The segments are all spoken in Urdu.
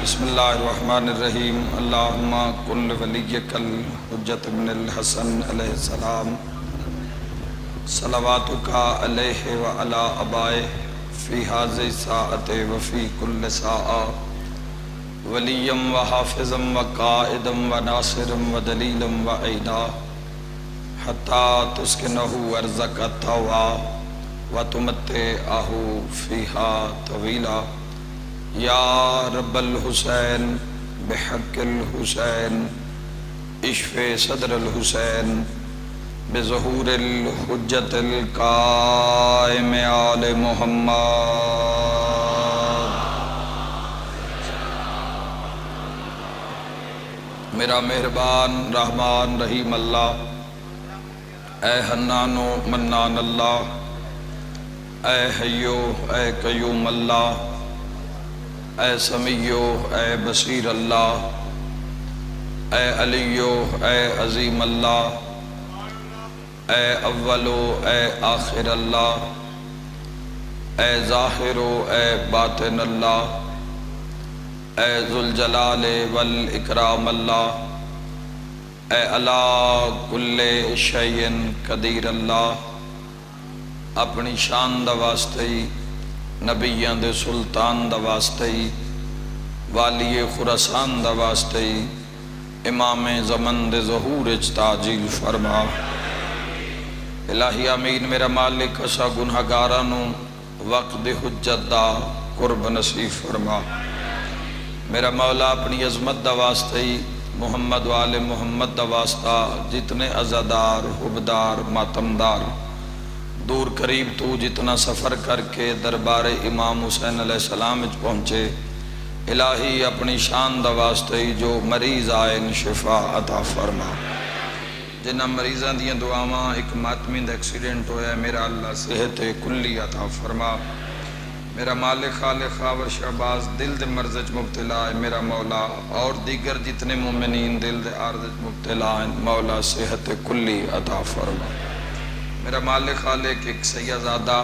بسم اللہ الرحمن الرحیم اللہم کن ولیک الحجت بن الحسن علیہ السلام صلواتک علیہ وعلا ابائہ فی حاضر ساعت وفی کل ساعہ ولیم وحافظم وقائدم وناصرم ودلیلم وعیدا حتی تسکنہو ارزق التوا وتمتعہو فیہا طویلا یا رب الحسین بحق الحسین اشف صدر الحسین بظہور الحجت القائم آل محمد میرا مہربان رحمان رحیم اللہ، اے حنان و منان اللہ، اے حیو اے قیوم اللہ، اے سمیع اے بصیر اللہ، اے علی اے عظیم اللہ، اے اول اے آخر اللہ، اے ظاہر اے باطن اللہ، اے ذوالجلال والاکرام اللہ، اے علی کل شیء قدیر اللہ، اپنی شان دا واسطے نبیان دے سلطان دا واسطے والی خراسان دا واسطے امام زمن دے ظہور تاجیل فرما۔ الہی آمین۔ میرا مالک اسا گنہگارانو وقت حجت دا قرب نصیب فرما۔ میرا مولا اپنی عظمت دا واسطے محمد وآل محمد دا واسطہ جتنے عزادار حبدار ماتمدار دور قریب تو جتنا سفر کر کے دربار امام حسین علیہ السلام اچ پہنچے، الہی اپنی شان دا واسطے جو مریض آئے شفا عطا فرما۔ جنہ مریضان دیاں دعاواں ایک ماتمی دا ایکسیڈنٹ ہویا ہے، میرا اللہ صحت کلی عطا فرما۔ میرا مالک خالق خاور شہباز دل دے مرض مبتلا ہے، میرا مولا اور دیگر جتنے مومنین دل دے عارض مبتلا ہیں، مولا صحت کلی عطا فرما۔ میرا مالک خالق ایک سیدزادہ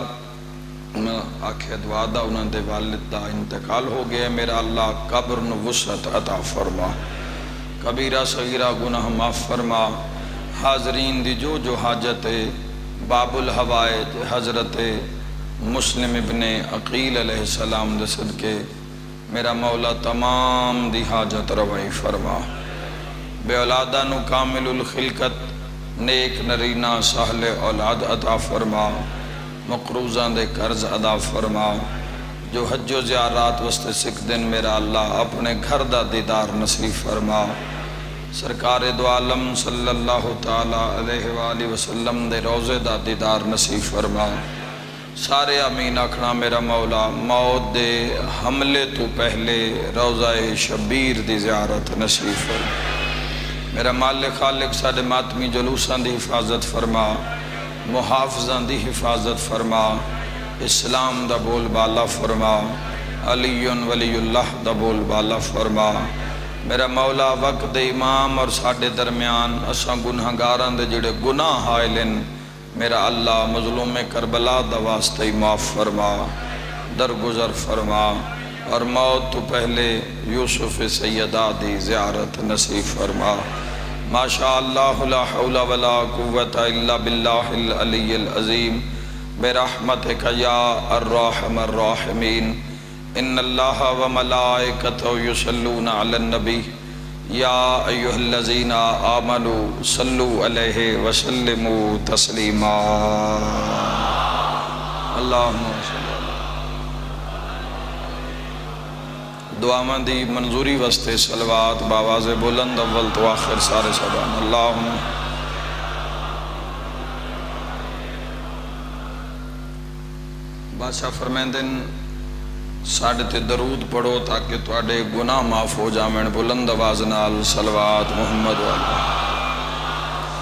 آنکھیں دعا دا انہوں دے والد دا انتقال ہو گیا، میرا اللہ قبر وسعت عطا فرما، کبیرہ صغیرہ گناہ معاف فرما۔ حاضرین دی جو حاجت باب الحوائج حضرت مسلم ابن عقیل علیہ السلام دے صدقے میرا مولا تمام دی حاجت روائی فرما۔ بے اولادہ نو کامل الخلقت نیک نرینہ سہل اولاد عطا فرما، مقروضان دے قرض ادا فرما۔ جو حج و زیارات وسط سکھ دن میرا اللہ اپنے گھر دا دیدار نصیب فرما۔ سرکار دو عالم صلی اللہ تعالی علیہ وآلہ وسلم دے روزے دا دیدار نصیب فرما۔ سارے آمین آکھنا میرا مولا، موت دے حملے تو پہلے روزہ شبیر دی زیارت نصیب فرما۔ میرا مالک خالق ساڑے ماتمی جلوسان دی حفاظت فرما، محافظان دی حفاظت فرما، اسلام دا بول بالا فرما، علی ولی اللہ دا بول بالا فرما۔ میرا مولا وقت امام اور ساڑے درمیان اساں گنہگاران دے جڑے گناہ آئلن، میرا اللہ مظلوم کربلا دا واسطے معاف فرما، درگزر فرما، اور موت تو پہلے یوسف سیدہ دی زیارت نصیب فرما۔ ماشاءاللہ لا حول ولا قوت الا باللہ العلی العظیم برحمتک یا الرحم الراحمین۔ ان اللہ و ملائکتہ یصلون علی النبی یا ایہا الذین آمنوا صلوا علیہ وسلموا تسلیما۔ اللہم صلی اللہ۔ دعاواں دی منظوری واسطے صلوات باواز بلند اول تو آخر سارے سبحان اللہم بادشاہ فرمائندے ساڑھے تے درود پڑھو تاکہ تواڈے گناہ معاف ہو جاویں بلند آواز نال صلوات محمد والا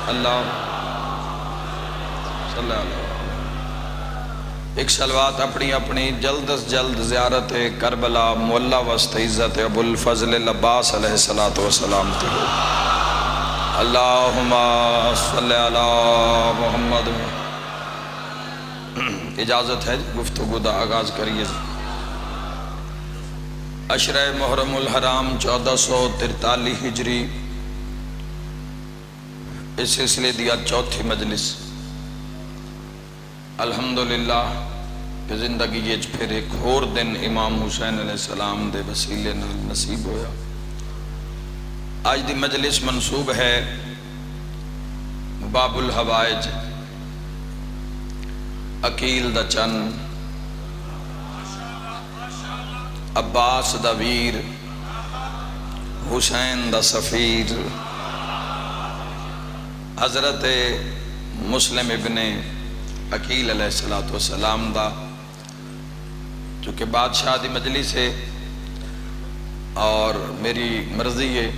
اللہ صلی اللہ علیہ ایک صلوات اپنی اپنی جلد از جلد زیارت کربلا مولا وسط عزت ابو الفضل العباس علیہ السلام تے ہو اللہم صلی علی محمد اجازت ہے گفتگو دا آغاز کریے عشرہ محرم الحرام 1443 ہجری اس سلسلے دیا چوتھی مجلس الحمدللہ کہ زندگی یہ پھر ایک اور دن امام حسین علیہ السلام دے وسیلے نال نصیب ہویا آج دی مجلس منصوب ہے باب الحوائج عقیل دا چن عباس دا ویر حسین دا سفیر حضرت مسلم ابن عقیل علیہ السلام دا چونکہ بادشاہ دی مجلس ہے اور میری مرضی ہے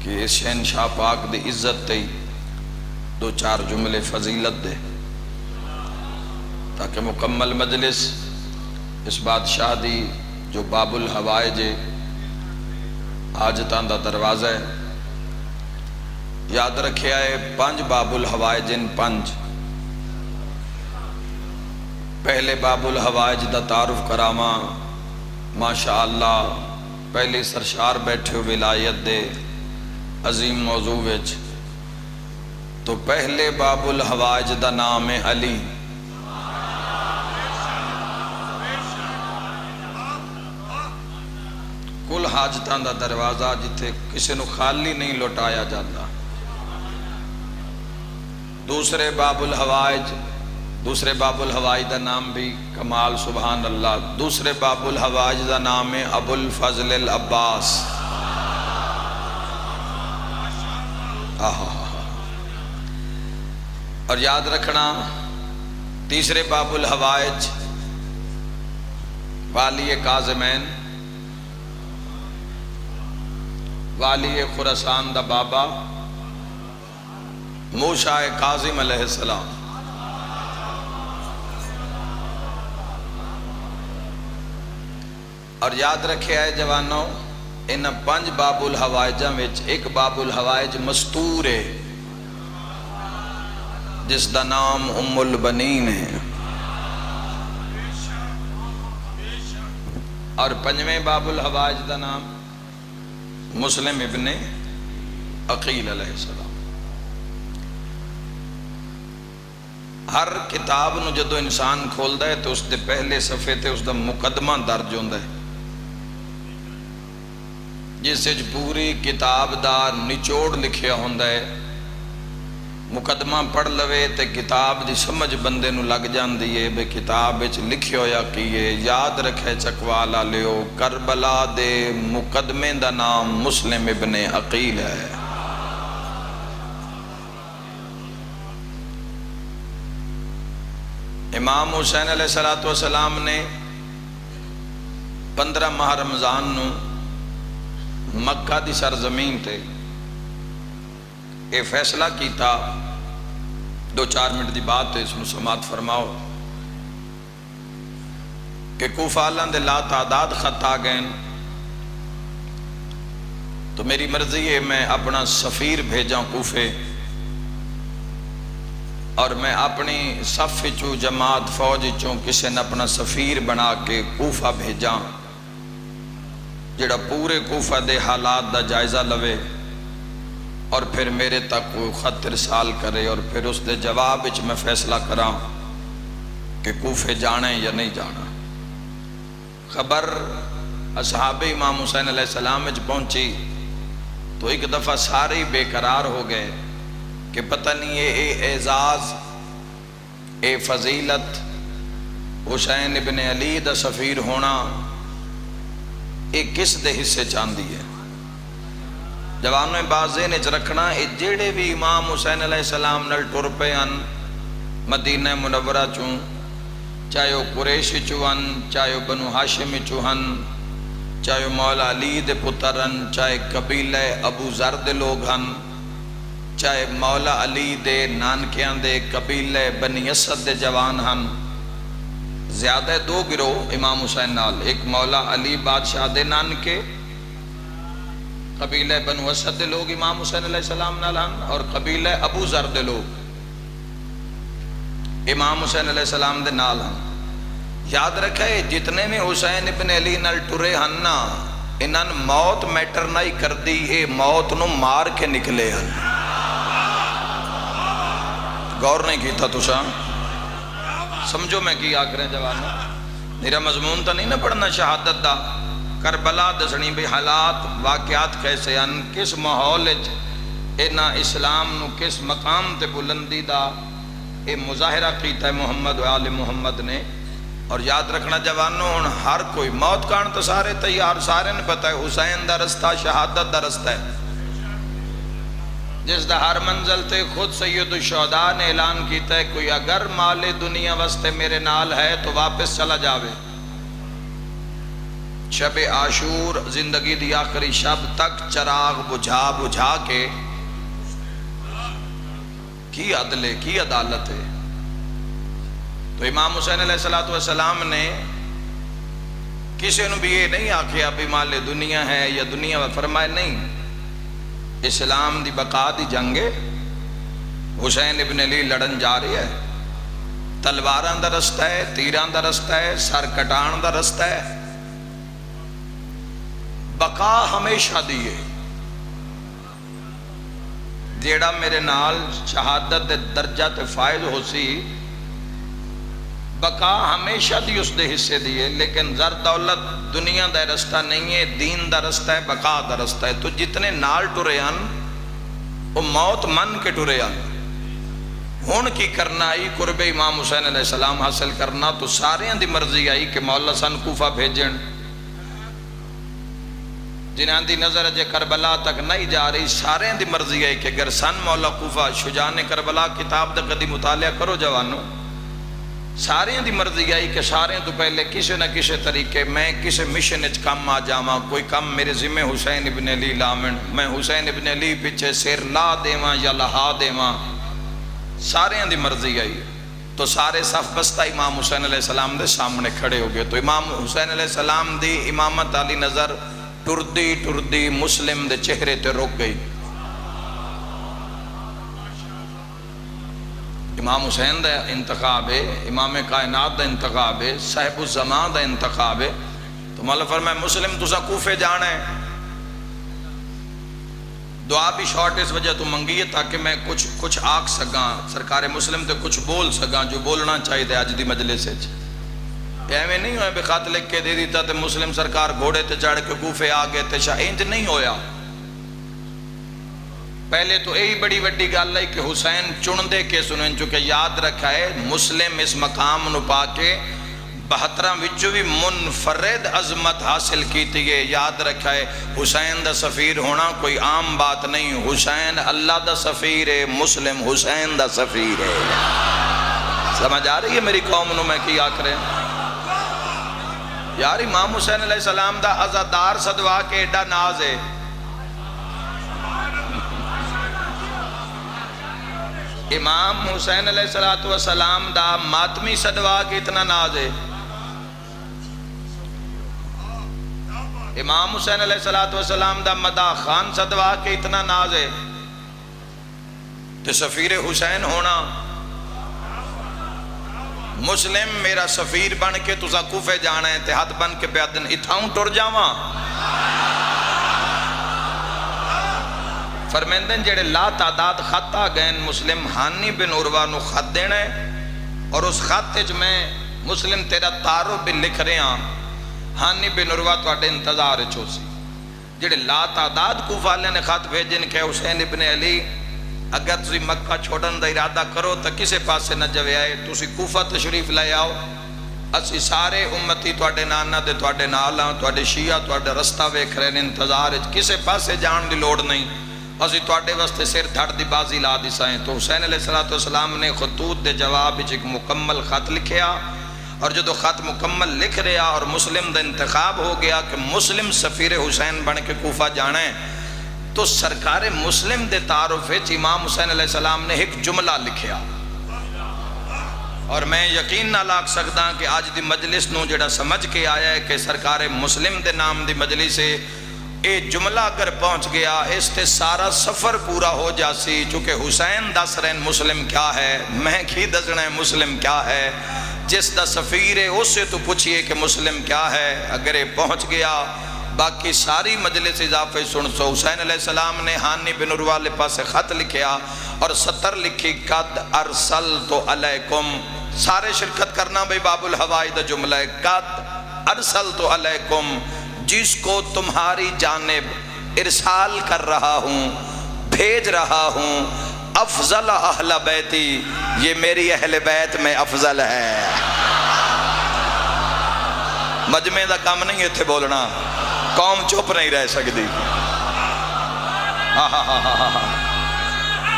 کہ اس شہنشاہ پاک دی عزت تے دو چار جملے فضیلت دے تاکہ مکمل مجلس اس بادشاہ دی جو باب الحوائج حاجتاں دا دروازہ ہے یاد رکھے آئے 5 باب الحوائج ان 5 پہلے باب الحوائج دا تعارف کراما ماشاءاللہ پہلے سرشار بیٹھے ہوئے ولایت دے عظیم موضوع وچ تو پہلے باب الحوائج دا نام ہے علی کل حاجتاں دا دروازہ جتے کسی نو خالی نہیں لوٹایا جاتا دوسرے باب الحوائج دا نام بھی کمال سبحان اللہ دوسرے باب الحوائج دا نام ہے ابو الفضل العباس اور یاد رکھنا تیسرے باب الحوائج والی کاظمین والی خراسان دا بابا موشا کاظم علیہ السلام اور یاد رکھے آئے جوانوں ان 5 باب الحوائجہ میں ایک باب الحوائج مستور ہے جس دا نام ام البنین ہے اور 5ویں باب الحوائج دا نام مسلم ابن عقیل علیہ السلام ہر کتاب نو جدو انسان کھول دا ہے تو اس دے پہلے صفحے تے اس دا مقدمہ درج ہوندہ ہے جس سے پوری کتاب دا نچوڑ لکھیا ہوندہ ہے مقدمہ پڑھ لوے تے کتاب دی سمجھ بندے نو لگ جان دیئے بے کتاب اچھ لکھیا یا کیے یاد رکھے چکوالا لیو کربلا دے مقدمے دا نام مسلم ابن عقیل ہے امام حسین علیہ السلام نے 15 ماہ رمضان نو مکہ دی سرزمین تے اے فیصلہ کیتا 2-4 منٹ دی بات ہے اس میں سماعت فرماؤ کہ کوفہ دے لا تعداد خط آ گئے تو میری مرضی ہے میں اپنا سفیر بھیجاں کوفے اور میں اپنی صف چو جماعت فوج چوں کسی نے اپنا سفیر بنا کے کوفہ بھیجاں جڑا پورے کوفہ دے حالات دا جائزہ لوے اور پھر میرے تک کوئی خط ارسال کرے اور پھر اس دے جواب وچ میں فیصلہ کراں کہ کوفے جانے یا نہیں جانا خبر اصحاب امام حسین علیہ السلام وچ پہنچی تو ایک دفعہ سارے بے قرار ہو گئے کہ پتہ نہیں اے اعزاز اے فضیلت حسین ابن علی دا سفیر ہونا یہ کس دے حصے چاندی ہے؟ جوانوں باز ذہن وچ رکھنا، یہ جڑے بھی امام حسین علیہ السلام نال ٹر پے ہن مدینہ منورہ چوں، چاہے وہ قریش چوں ہن، چاہے وہ بنو ہاشم چوں ہن، چاہے وہ مولا علی دے پتر ہن، چاہے قبیلہ ابو ذر دے لوگ ہن، چاہے مولا علی دے نانکیاں دے قبیلہ بنی اسد دے جوان ہن، زیادہ دو گروہ امام حسین نال، ایک مولا علی بادشاہ دے نانکے قبیلہ بنو اسد دے لوگ امام حسین علیہ السلام نال ہن، اور قبیلہ ابو ذر دے لوگ امام حسین علیہ السلام دے نال ہن۔ یاد رکھے جتنے میں حسین ابن علی نال ٹرے ہن نا، انہاں موت میٹر نہیں کر دی، اے موت نو مار کے نکلے ہن۔ غور نہیں کیتا تسا؟ سمجھو میں کی آکھ رہے ہیں جوانوں، میرا مضمون تو نہیں نہ پڑھنا شہادت دا، کربلا دسنی بھی حالات واقعات کیسے ہن، کس ماحول اینا اسلام نو کس مقام تے بلندی دا اے مظاہرہ کیتا ہے محمد و آل محمد نے۔ اور یاد رکھنا جوانوں، ہر کوئی موت کان تو سارے تیار، سارے نے پتہ ہے حسین دا رستہ شہادت دا رستہ ہے، جس دا ہر منزل تے خود سید الشہداء نے اعلان کیتا ہے کوئی اگر مال دنیا واسطے میرے نال ہے تو واپس چلا جاوے۔ شب عاشور زندگی دی آخری شب تک چراغ بجھا بجھا کے، کی عدل ہے، کی عدالت ہے۔ تو امام حسین علیہ السلام نے کسی نے بھی یہ نہیں آکھیا بھی مال دنیا ہے یا دنیا فرمائے نہیں، اسلام دی بقا دی جنگے حسین ابن علی لڑن جا رہی ہے، تلواران دا رستہ ہے، تیران دا رستہ ہے، سر کٹان دا رستہ ہے، بقا ہمیشہ دیئے۔ جیڑا میرے نال شہادت درجہ تے فائز ہو سی، بقا ہمیشہ دی اس دے حصے دیئے، لیکن زر دولت دنیا دا رستہ نہیں ہے، دین دا رستہ ہے، بقا دا رستہ ہے۔ تو جتنے نال ٹرے ہن وہ موت من کے ٹرے ہن، ہون کی کرنا آئی قرب امام حسین علیہ السلام حاصل کرنا، تو سارے دی مرضی آئی کہ مولا سن کوفہ بھیجن، جنہاں دی نظر اجے کربلا تک نہیں جا رہی، سارے دی مرضی آئی کہ اگر سن مولا کوفہ شجاعان کربلا کتاب دا قدی مطالعہ کرو جوانوں، سارے دی مرضی آئی کہ سارے تو پہلے کسی نہ کسی طریقے میں کسی مشن اچ کم آ جاواں، کوئی کم میرے ذمہ حسین ابن علی لامن، میں حسین ابن علی پیچھے سیر لا دیواں یا لہا دیواں، سارے دی مرضی آئی۔ تو سارے صف بستہ امام حسین علیہ السلام دے سامنے کھڑے ہو گئے، تو امام حسین علیہ السلام دی امامت علی نظر ٹردی ٹردی مسلم دے چہرے تے رک گئی۔ امام حسین دا انتخاب ہے، امام کائنات دا انتخاب ہے، صاحب الزمان دا انتخاب ہے، تو مولا فرمائے مسلم تسا کوفے جانا ہے، دعا بھی شارٹ اس وجہ تو منگی ہے تاکہ میں کچھ آکھ سکاں، سرکار مسلم تے کچھ بول سکاں جو بولنا چاہیے دے آج دی مجلس سے۔ ایویں نہیں ہوئے بے خط لکھ کے دے دیتا تے مسلم سرکار گھوڑے تے چڑھ کے کوفے آگے تے شاہ، انج نہیں ہویا۔ پہلے تو یہی بڑی وڈی گل ہے کہ حسین چندے کے سنیں، چونکہ یاد رکھا ہے مسلم اس مقام نو پا کے 72 وچوں بھی منفرد عظمت حاصل کیتی ہے۔ یاد رکھا ہے حسین دا سفیر ہونا کوئی عام بات نہیں، حسین اللہ دا سفیر ہے، مسلم حسین دا سفیر ہے۔ سمجھ آ رہی ہے میری قوم نو میں کی آکھ رہے ہیں؟ یار امام حسین علیہ السلام دا عزادار صدوا کے ایڈا ناز ہے، امام حسین علیہ السلام دا ماتمی صدوا کے اتنا ناز ہے، امام حسین علیہ السلام دا مداح خان صدوا کے اتنا ناز ہے، تو سفیر حسین ہونا، مسلم میرا سفیر بن کے تسا کوفے جانا ہے تے ہاتھ بن کے بیادن اتھاؤں ٹر جاواں۔ فرمیندن جڑے لا تعداد خط آ گئے مسلم ہانی بن عروہ نو خط دینا ہے، اور اس خط اچ میں مسلم تیرا تعارف بھی لکھ رہے ہیں، ہانی بن عروہ تو اڈے انتظار اچھو سی، جڑے لا تعداد کوفہ والے نے خط بھیجن کہ حسین ابن علی اگر تسی مکہ چھوڑن دا ارادہ کرو تو کسے پاس سے نہ جوے آئے، تسی کوفہ تشریف لے آؤ، اسی سارے امتی تواڈے نانا دے تواڈے نال ہاں، تواڈے شیعہ تواڈا رستہ ویکھ رہے نے، انتظار کسے پاسے جان دی لوڑ نہیں، اسی تواڈے واسطے سر دھڑ دی بازی لا دی سائیں۔ تو حسین علیہ السلام نے خطوط دے جواب ایک مکمل خط لکھیا، اور جدو خط مکمل لکھ رہا اور مسلم دا انتخاب ہو گیا کہ مسلم سفیر حسین بن کے کوفہ جانا ہے، تو سرکار مسلم دے تعارف امام حسین علیہ السلام نے ایک جملہ لکھیا، اور میں یقین نہ لاگ سکتا کہ آج دی مجلس نو جڑا سمجھ کے آیا ہے کہ سرکار مسلم دے نام دی مجلس ہے، اے جملہ اگر پہنچ گیا اس تے سارا سفر پورا ہو جاسی، چونکہ حسین دس رہے مسلم کیا ہے، میں کی دسنا ہے مسلم کیا ہے، جس دا سفیر ہے اس سے تو پوچھئے کہ مسلم کیا ہے۔ اگر یہ پہنچ گیا باقی ساری مجلس اضافے سن سو۔ حسین علیہ السلام نے ہانی بن عروہ لے پاس خط لکھیا اور سطر لکھی، قد ارسلت علیکم، سارے شرکت کرنا بھئی باب الہوائی دا جملہ ہے، قد ارسلت علیکم، جس کو تمہاری جانب ارسال کر رہا ہوں، بھیج رہا ہوں، افضل اہل بیتی، یہ میری اہل بیت میں افضل ہے۔ مجمع دا کام نہیں اتھے بولنا، قوم چپ نہیں رہ سکتی۔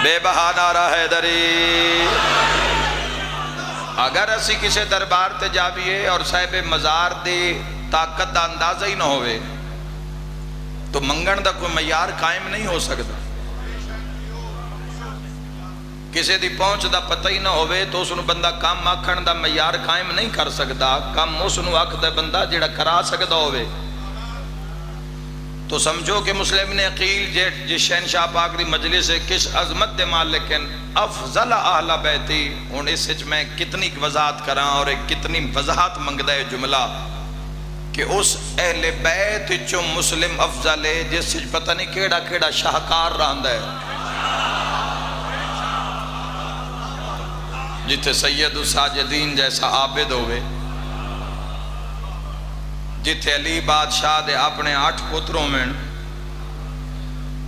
بے بہا نعرہ حیدری۔ اگر اسی کسی دربار تے جاویے اور صاحب مزار دی طاقت دا اندازہ ہی نہ ہوئے تو منگن دا کوئی معیار قائم نہیں ہو سکتا۔ کسی دی پہنچ دا پتہ ہی نہ ہوئے تو اس نے بندہ کام آکھن دا معیار قائم نہیں کر سکتا، کام اس نے آکھ دا بندہ جڑا کرا سکتا ہوئے۔ تو سمجھو کہ مسلم نے عقیل جس شہنشاہ پاک دی مجلس ہے کس عظمت دے مال، لیکن افضل اہل بیتی، ان اس سچ میں کتنی وضاحت کراں اور کتنی وضاحت منگدہ ہے جملہ کہ اس اہل بیت چو مسلم افضل ہے جس سچ پتہ نہیں کیڑا کیڑا شاہکار راندہ ہے، جتے سید الساجدین جیسا عابد ہوئے، جتے علی بادشاہ دے اپنے 8 پتروں میں،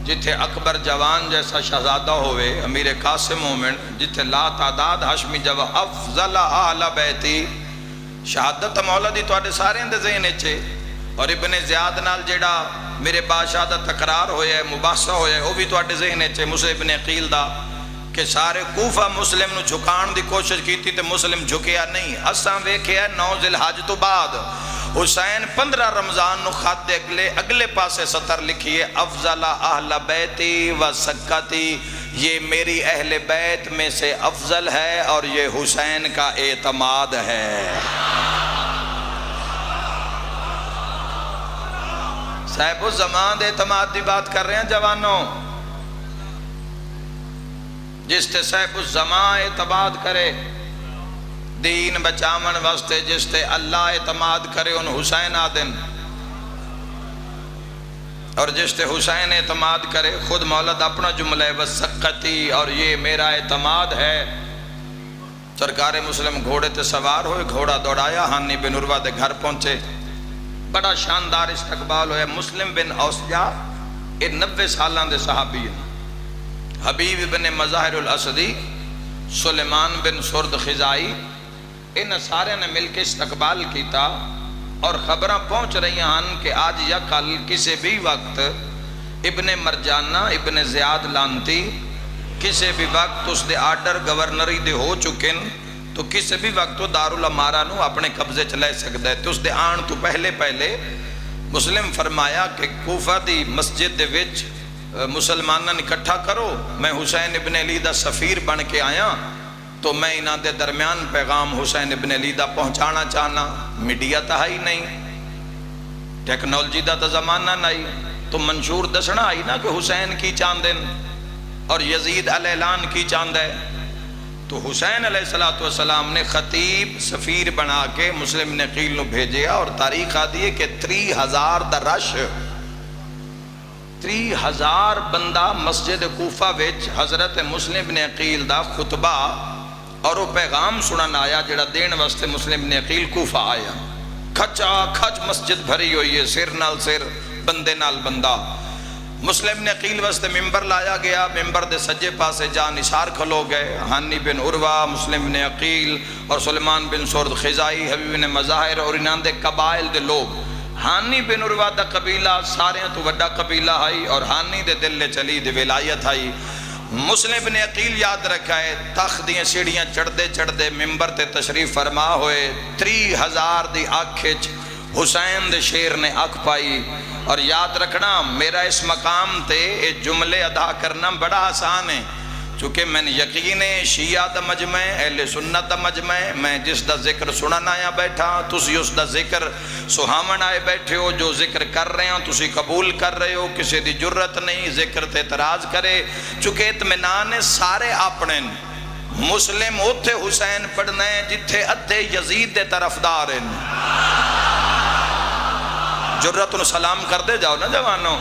جتے اکبر جوان جیسا شہزادہ ہوئے امیر قاسم میں، جتے لا تعداد ہاشمی جب افضل اہل بیتی، شہادت مولا دی تو آڑے سارے اندے ذہن اچھے، اور ابن زیاد نال جیڑا میرے بادشاہ دا تقرار ہویا ہے، مباحثہ ہویا ہے، وہ بھی تو آڑے ذہن اچھے، مسلم ابن عقیل دا کہ سارے کوفہ مسلم نو جھکان دی کوشش کی تھی تو مسلم جھکیا نہیں۔ اساں ویکھیا 9 ذی الحج تو بعد حسین 15 رمضان نو خط اگلے پاسے سطر لکھیے، افضل اہل بیتی و سکتی، یہ میری اہل بیت میں سے افضل ہے اور یہ حسین کا اعتماد ہے۔ صاحب الزمان دے اعتماد دی بات کر رہے ہیں جوانوں، جس تے صاحب الزمان اعتماد کرے دین بچامن واسطے، جس تے اللہ اعتماد کرے ان حسین آدن، اور جس تے حسین اعتماد کرے خود مولد اپنا جملہ وسقتی، اور یہ میرا اعتماد ہے۔ سرکار مسلم گھوڑے تے سوار ہوئے، گھوڑا دوڑایا، ہانی بن عروہ دے گھر پہنچے، بڑا شاندار استقبال ہوئے۔ مسلم بن اوسجا 90 سالان دے صحابی ہیں، حبیب بن مظاہر الاسدی، سلیمان بن سرد خزائی، ان سارے نے مل کے استقبال کیتا، اور خبریں پہنچ رہی ہیں کہ آج یا کل کسی بھی وقت ابن مرجانہ ابن زیاد لانتی کسی بھی وقت اس دے آرڈر گورنری دے ہو چکن، تو کسی بھی وقت وہ دارالامارہ نو اپنے قبضے چلے سکتا ہے۔ تو اس دے آن تو پہلے مسلم فرمایا کہ کوفہ دی مسجد دے وچ مسلمانوں اکٹھا کرو، میں حسین ابن علی دا سفیر بن کے آیا، تو میں انہاں دے درمیان پیغام حسین ابن علی دا پہنچانا چاہنا۔ میڈیا تا ہی نہیں، ٹیکنالوجی دا تا زمانہ نہیں، تو منشور دسنا آئی نا کہ حسین کی چاندن اور یزید علیہ الان کی چاند ہے۔ تو حسین علیہ السلام نے خطیب سفیر بنا کے مسلم نے عقیل نو بھیجیا، اور تاریخ آدھی ہے کہ 30,000 دا رش، 30,000 بندہ مسجد کوفہ وچ حضرت مسلم بن عقیل دا خطبہ اور وہ پیغام سنن آیا جڑا دین واسطے مسلم بن عقیل کوفہ آیا۔ کھچا کھچ مسجد بھری ہوئی ہے، سر نال سر، بندے نال بندہ۔ مسلم نے عقیل واسطے ممبر لایا گیا، ممبر دے سجے پاسے جان نثار کھلو گئے، ہانی بن عروہ، مسلم نے عقیل اور سلیمان بن سورد خزائی، حبیب نے مظاہر اور انہاں دے قبائل دے لوگ۔ ہانی بن عروہ دا قبیلہ سارے تو وڈا قبیلہ آئی اور ہانی دے دل لے چلی دے ولایت آئی۔ مسلم نے عقیل یاد رکھا ہے، تخت دیاں سیڑھیاں چڑھدے چڑھدے ممبر تے تشریف فرما ہوئے، 30,000 دی آنکھیں حسین دے شیر نے آنکھ پائی۔ اور یاد رکھنا میرا اس مقام تے یہ جملے ادا کرنا بڑا آسان ہے، چونکہ میں نے یقین ہے شیعہ دا مجمع اہل سنت دا مجمع، میں جس دا ذکر سنن آیا بیٹھا، تسی اس دا ذکر سہامن آئے بیٹھے ہو، جو ذکر کر رہے ہیں تسی قبول کر رہے ہو، کسی دی جرت نہیں ذکر تے اعتراض کرے، چونکہ اطمینان سارے اپنے۔ مسلم اوتھے حسین پڑھنا ہے جتھے ادھے یزید دے طرفدار ہیں، جرت انہوں سلام کر دے جاؤ نا جوانوں۔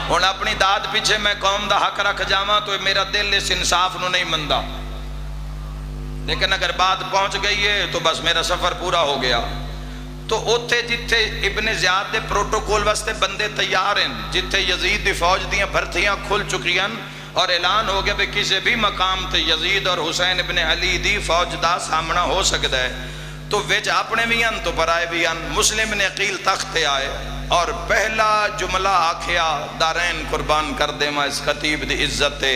ہن اپنی داد پیچھے میں قوم دا حق رکھ جاواں تو میرا دل اس انصاف نو نہیں مندہ، لیکن اگر بات پہنچ گئی ہے تو بس میرا سفر پورا ہو گیا۔ تو اوتھے جتھے ابن زیاد دے پروٹوکول واسطے بندے تیار ہیں، جتھے یزید دی فوج دیاں بھرتیاں کھل چکی ہیں اور اعلان ہو گیا کہ کسی بھی مقام تے یزید اور حسین ابن علی دی فوج دا سامنا ہو سکتا ہے، تو ویچ اپنے بھی ہیں تو پرائے بھی ہیں۔ مسلم نے عقیل تخت آئے اور پہلا جملہ آکھیا دارین قربان کر دے ماں اس خطیب دی عزت تے،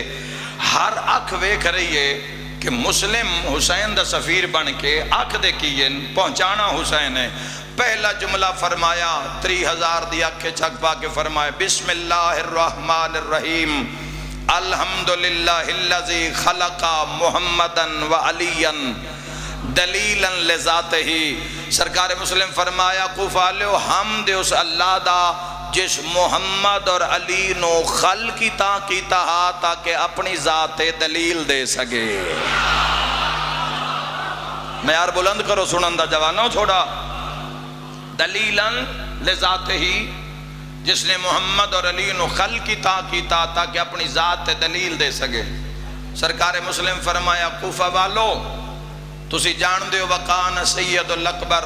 ہر اکھ ویکھ رہی ہے کہ مسلم حسین دا سفیر بن کے اکھ دے کیے پہنچانا حسین ہے۔ پہلا جملہ فرمایا 30,000 دی اکھے چھک پا کے فرمائے بسم اللہ الرحمن الرحیم الحمدللہ اللذی خلق محمدن و علیاً دلیلاً لذات ہی۔ سرکار مسلم فرمایا کوفالیو حمد اس اللہ دا جس محمد اور علی نو خلقیتا کیتا ہا تاکہ اپنی ذات دلیل دے سکے۔ معیار بلند کرو سنندہ جوانوں چھوڑا۔ دلیلاً لذات ہی، جس نے محمد اور علی نو خلقیتا کیتا تاکہ اپنی ذات دلیل دے سکے۔ سرکار مسلم فرمایا کوفہ والو تسی جان دیو وقان سید الاکبر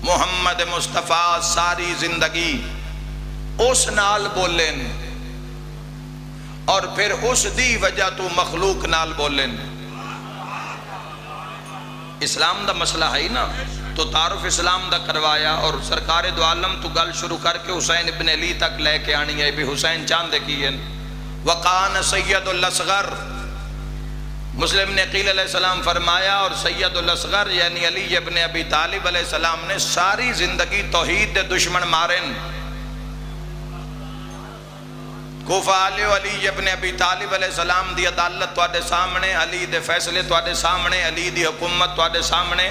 محمد مصطفیٰ ساری زندگی اس نال بولن اور پھر اس دی وجہ تو مخلوق نال بولن۔ اسلام دا مسئلہ ہے نا، تو تعارف اسلام دا کروایا اور سرکار دو عالم تو گل شروع کر کے حسین ابن علی تک لے کے آنی ہے بھی حسین چاندے کیے۔ وقان سید الاصغر، مسلم نے عقیل علیہ السلام فرمایا اور سید الاصغر یعنی علی ابن ابی طالب علیہ السلام نے ساری زندگی توحید دے دشمن مارن۔ کوفہ آلیو علی ابن ابی طالب علیہ السلام دی عدالت تواڈے سامنے، علی دے فیصلے تواڈے سامنے، علی دی حکومت تواڈے سامنے۔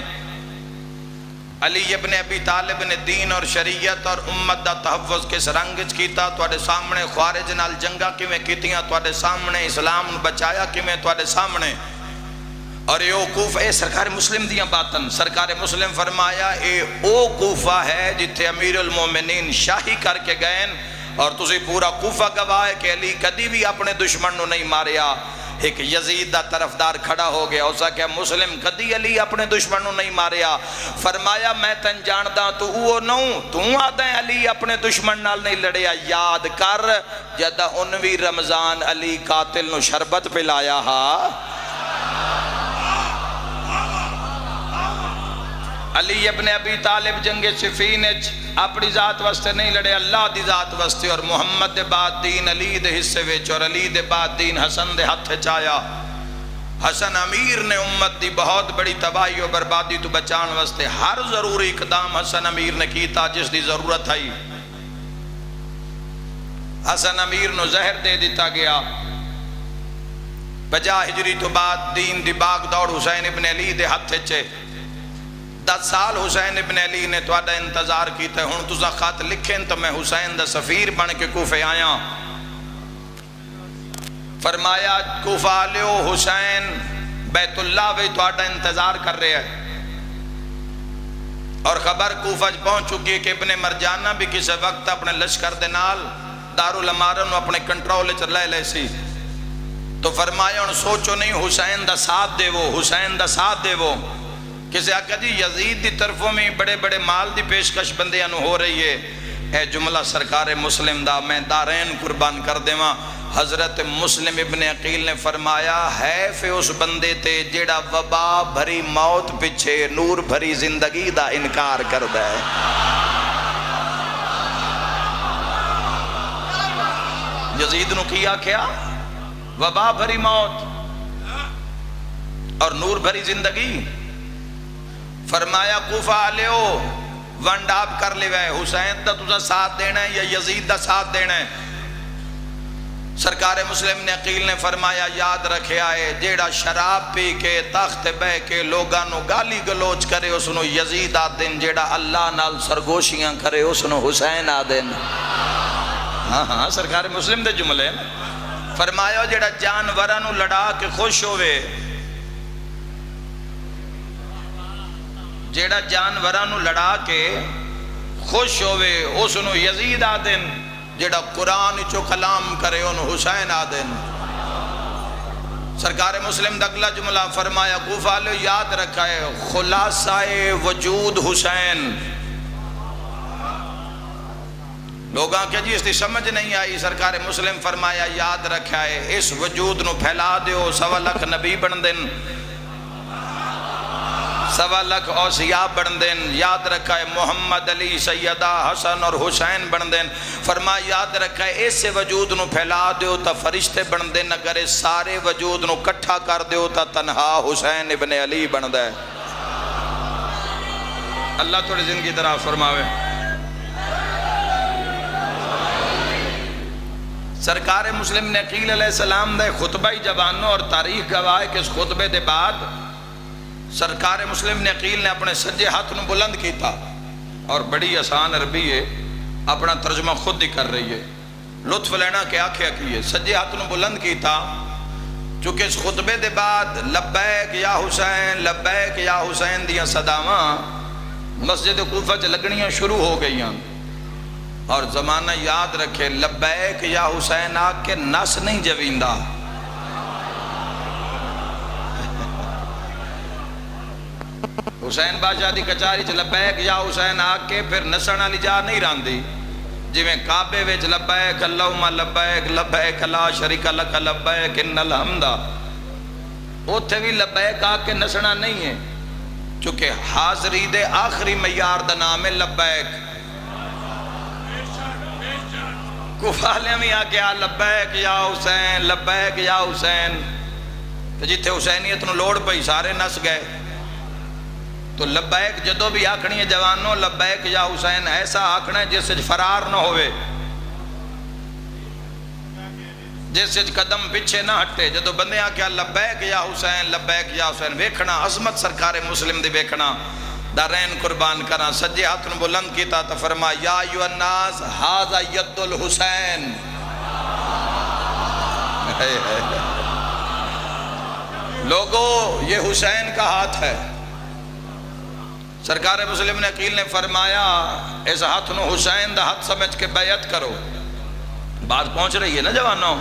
علی ابن ابی طالب نے دین اور شریعت اور امت دا تحفظ کس رنگج کیتا تواڈے سامنے، خوارج نال جنگا کیویں کیتیاں تواڈے سامنے، اسلام بچایا کیویں تواڈے سامنے۔ اور یہ کوفہ اے سرکار مسلم دیاں باتن، سرکار مسلم فرمایا اے او کوفہ ہے جتھے امیر المومنین شاہی کر کے گئے اور تسی پورا کوفہ گواہ ہے کہ علی کدی بھی اپنے دشمن نو نہیں ماریا۔ ایک یزید دا طرفدار کھڑا ہو گیا، اسا کہ مسلم کدی علی اپنے دشمن نو نہیں ماریا۔ فرمایا میں تن جاندہ تو وہ نوں، تو آدھا ہے علی اپنے دشمن نال نہیں لڑیا۔ یاد کر جدہ 19 رمضان علی قاتل نو شربت پلایا ہا۔ علی ابن ابی طالب جنگ صفین اپنی ذات واسطے نہیں لڑے، اللہ دی ذات واسطے، اور محمد دے بعد دین علی دے حصے وچ اور علی دے بعد دین حسن دے ہتھ چایا۔ حسن امیر نے امت دی بہت بڑی تباہی و بربادی تو بچان واسطے ہر ضروری اقدام حسن امیر نے کیتا جس دی ضرورت ہے۔ حسن امیر نو زہر دے دیتا گیا۔ 50 ہجری تو بعد دین دی باغ دوڑ حسین ابن علی دے ہتھ چے۔ 10 سال حسین ابن علی نے تواڈا انتظار کیتا ہے، ہن تساں خط لکھیں تو میں حسین دا سفیر بن کے کوفے آیا۔ فرمایا کوفہ آلیو حسین بیت اللہ وی تواڈا انتظار کر رہے ہیں، اور خبر کوفہ پہنچ چکی ہے کہ ابن مرجانہ بھی کسی وقت اپنے لشکر دے نال دارالامارن اپنے کنٹرول چ لے لے سی۔ تو فرمایا ہن سوچو نہیں حسین دا ساتھ دے وہ، حسین دا ساتھ دے وہ۔ کسی آقا جی یزید دی طرفوں میں بڑے بڑے مال دی پیشکش بندیاں نو ہو رہی ہے، اے جملہ سرکار مسلم دا میں دارین قربان کر دیواں۔ حضرت مسلم ابن عقیل نے فرمایا ہے فے اس بندے تے جیڑا وبا بھری موت پچھے نور بھری زندگی دا انکار کردہ ہے۔ یزید نو کیا کیا؟ وبا بھری موت اور نور بھری زندگی۔ فرمایا کوفہ آلیو ونڈ آپ کر لے وے، حسین دا تُسا ساتھ دینا ہے یا یزید دا ساتھ دینا ہے؟ سرکار مسلم نے عقیل نے فرمایا یاد رکھے آئے جیڑا شراب پی کے تخت بے کے لوگانو گالی گلوچ کرے اسنو یزید آدن، جیڑا اللہ نال سرگوشیاں کرے اسنو حسین آدن۔ ہاں سرکار مسلم دے جملے فرمایا جیڑا جانورانو لڑا کے خوش ہوئے، جیڑا جانورانو لڑا کے خوش ہوئے اسنو یزید آدن، جیڑا قرآن چو کلام کرے انہوں حسین آدن۔ سرکار مسلم دگلا جملہ فرمایا کوفہ لے یاد رکھا ہے خلاصہ وجود حسین۔ لوگاں کہ جی اس دی سمجھ نہیں آئی، سرکار مسلم فرمایا یاد رکھا ہے اس وجود نو پھیلا دیو، 1.25 لاکھ نبی بن دن، 1.25 لاکھ اوصیاء بن دن، یاد رکھا ہے محمد علی سیدہ حسن اور حسین بن دن۔ فرمایا یاد رکھا ہے اس وجود نو پھیلا دیو تا فرشتے بن دن، اگر اس سارے وجود نو کٹھا کر دیو تا تنہا حسین ابن علی بن دے۔ اللہ تھوڑی زندگی طرح فرماوے۔ سرکار مسلم نے عقیل علیہ السلام دے خطبہ جوانوں اور تاریخ گواہ کہ اس خطبے دے بعد سرکار مسلم نے عقیل نے اپنے سجے ہاتھ نو بلند کیتا، اور بڑی آسان عربی ہے، اپنا ترجمہ خود ہی کر رہی ہے، لطف لینا کہ آکھیا کیے، سجے ہاتھ نو بلند کیتا چونکہ اس خطبے دے بعد لبیک یا حسین لبیک یا حسین دیاں صداواں مسجد کوفہ چ لگنیاں شروع ہو گئیاں، اور زمانہ یاد رکھے لبیک یا حسین آگ کے نس نہیں جویندہ۔ حسین بادشاہ دی کچاری چ لبیک یا حسین آگ کے پھر نسن والی جا نہیں راندی، جی میں کعبے وچ لبیک اللہم لبیک لبیک لا شریک لک لبیک ان الحمد، اوتھے بھی لبیک آگ کے نسنا نہیں ہے، چونکہ حاضری دے آخری معیار دا نام ہے لبیک۔ کوفہ میں آکے لبیک یا حسین لبیک یا حسین، تو جتھے حسینیت نو لوڑ پئی سارے نس گئے۔ تو لبیک جدو بھی آکھنی ہے جوانوں لبیک یا حسین ایسا آکھنا ہے جس سے فرار نہ ہوئے، جس سے قدم پیچھے نہ ہٹے۔ جدو بندے آکھیا لبیک یا حسین ویکھنا عظمت سرکار مسلم دی ویکھنا، دارین قربان کرنا، سجے ہاتھ نو بلند کیتا تو فرما یا ایھا الناس ھذا ید الحسین، لوگو یہ حسین کا ہاتھ ہے۔ سرکار مسلم نے عقیل نے فرمایا اس ہاتھ نو حسین دا ہاتھ سمجھ کے بیعت کرو، بات پہنچ رہی ہے نا جوانوں،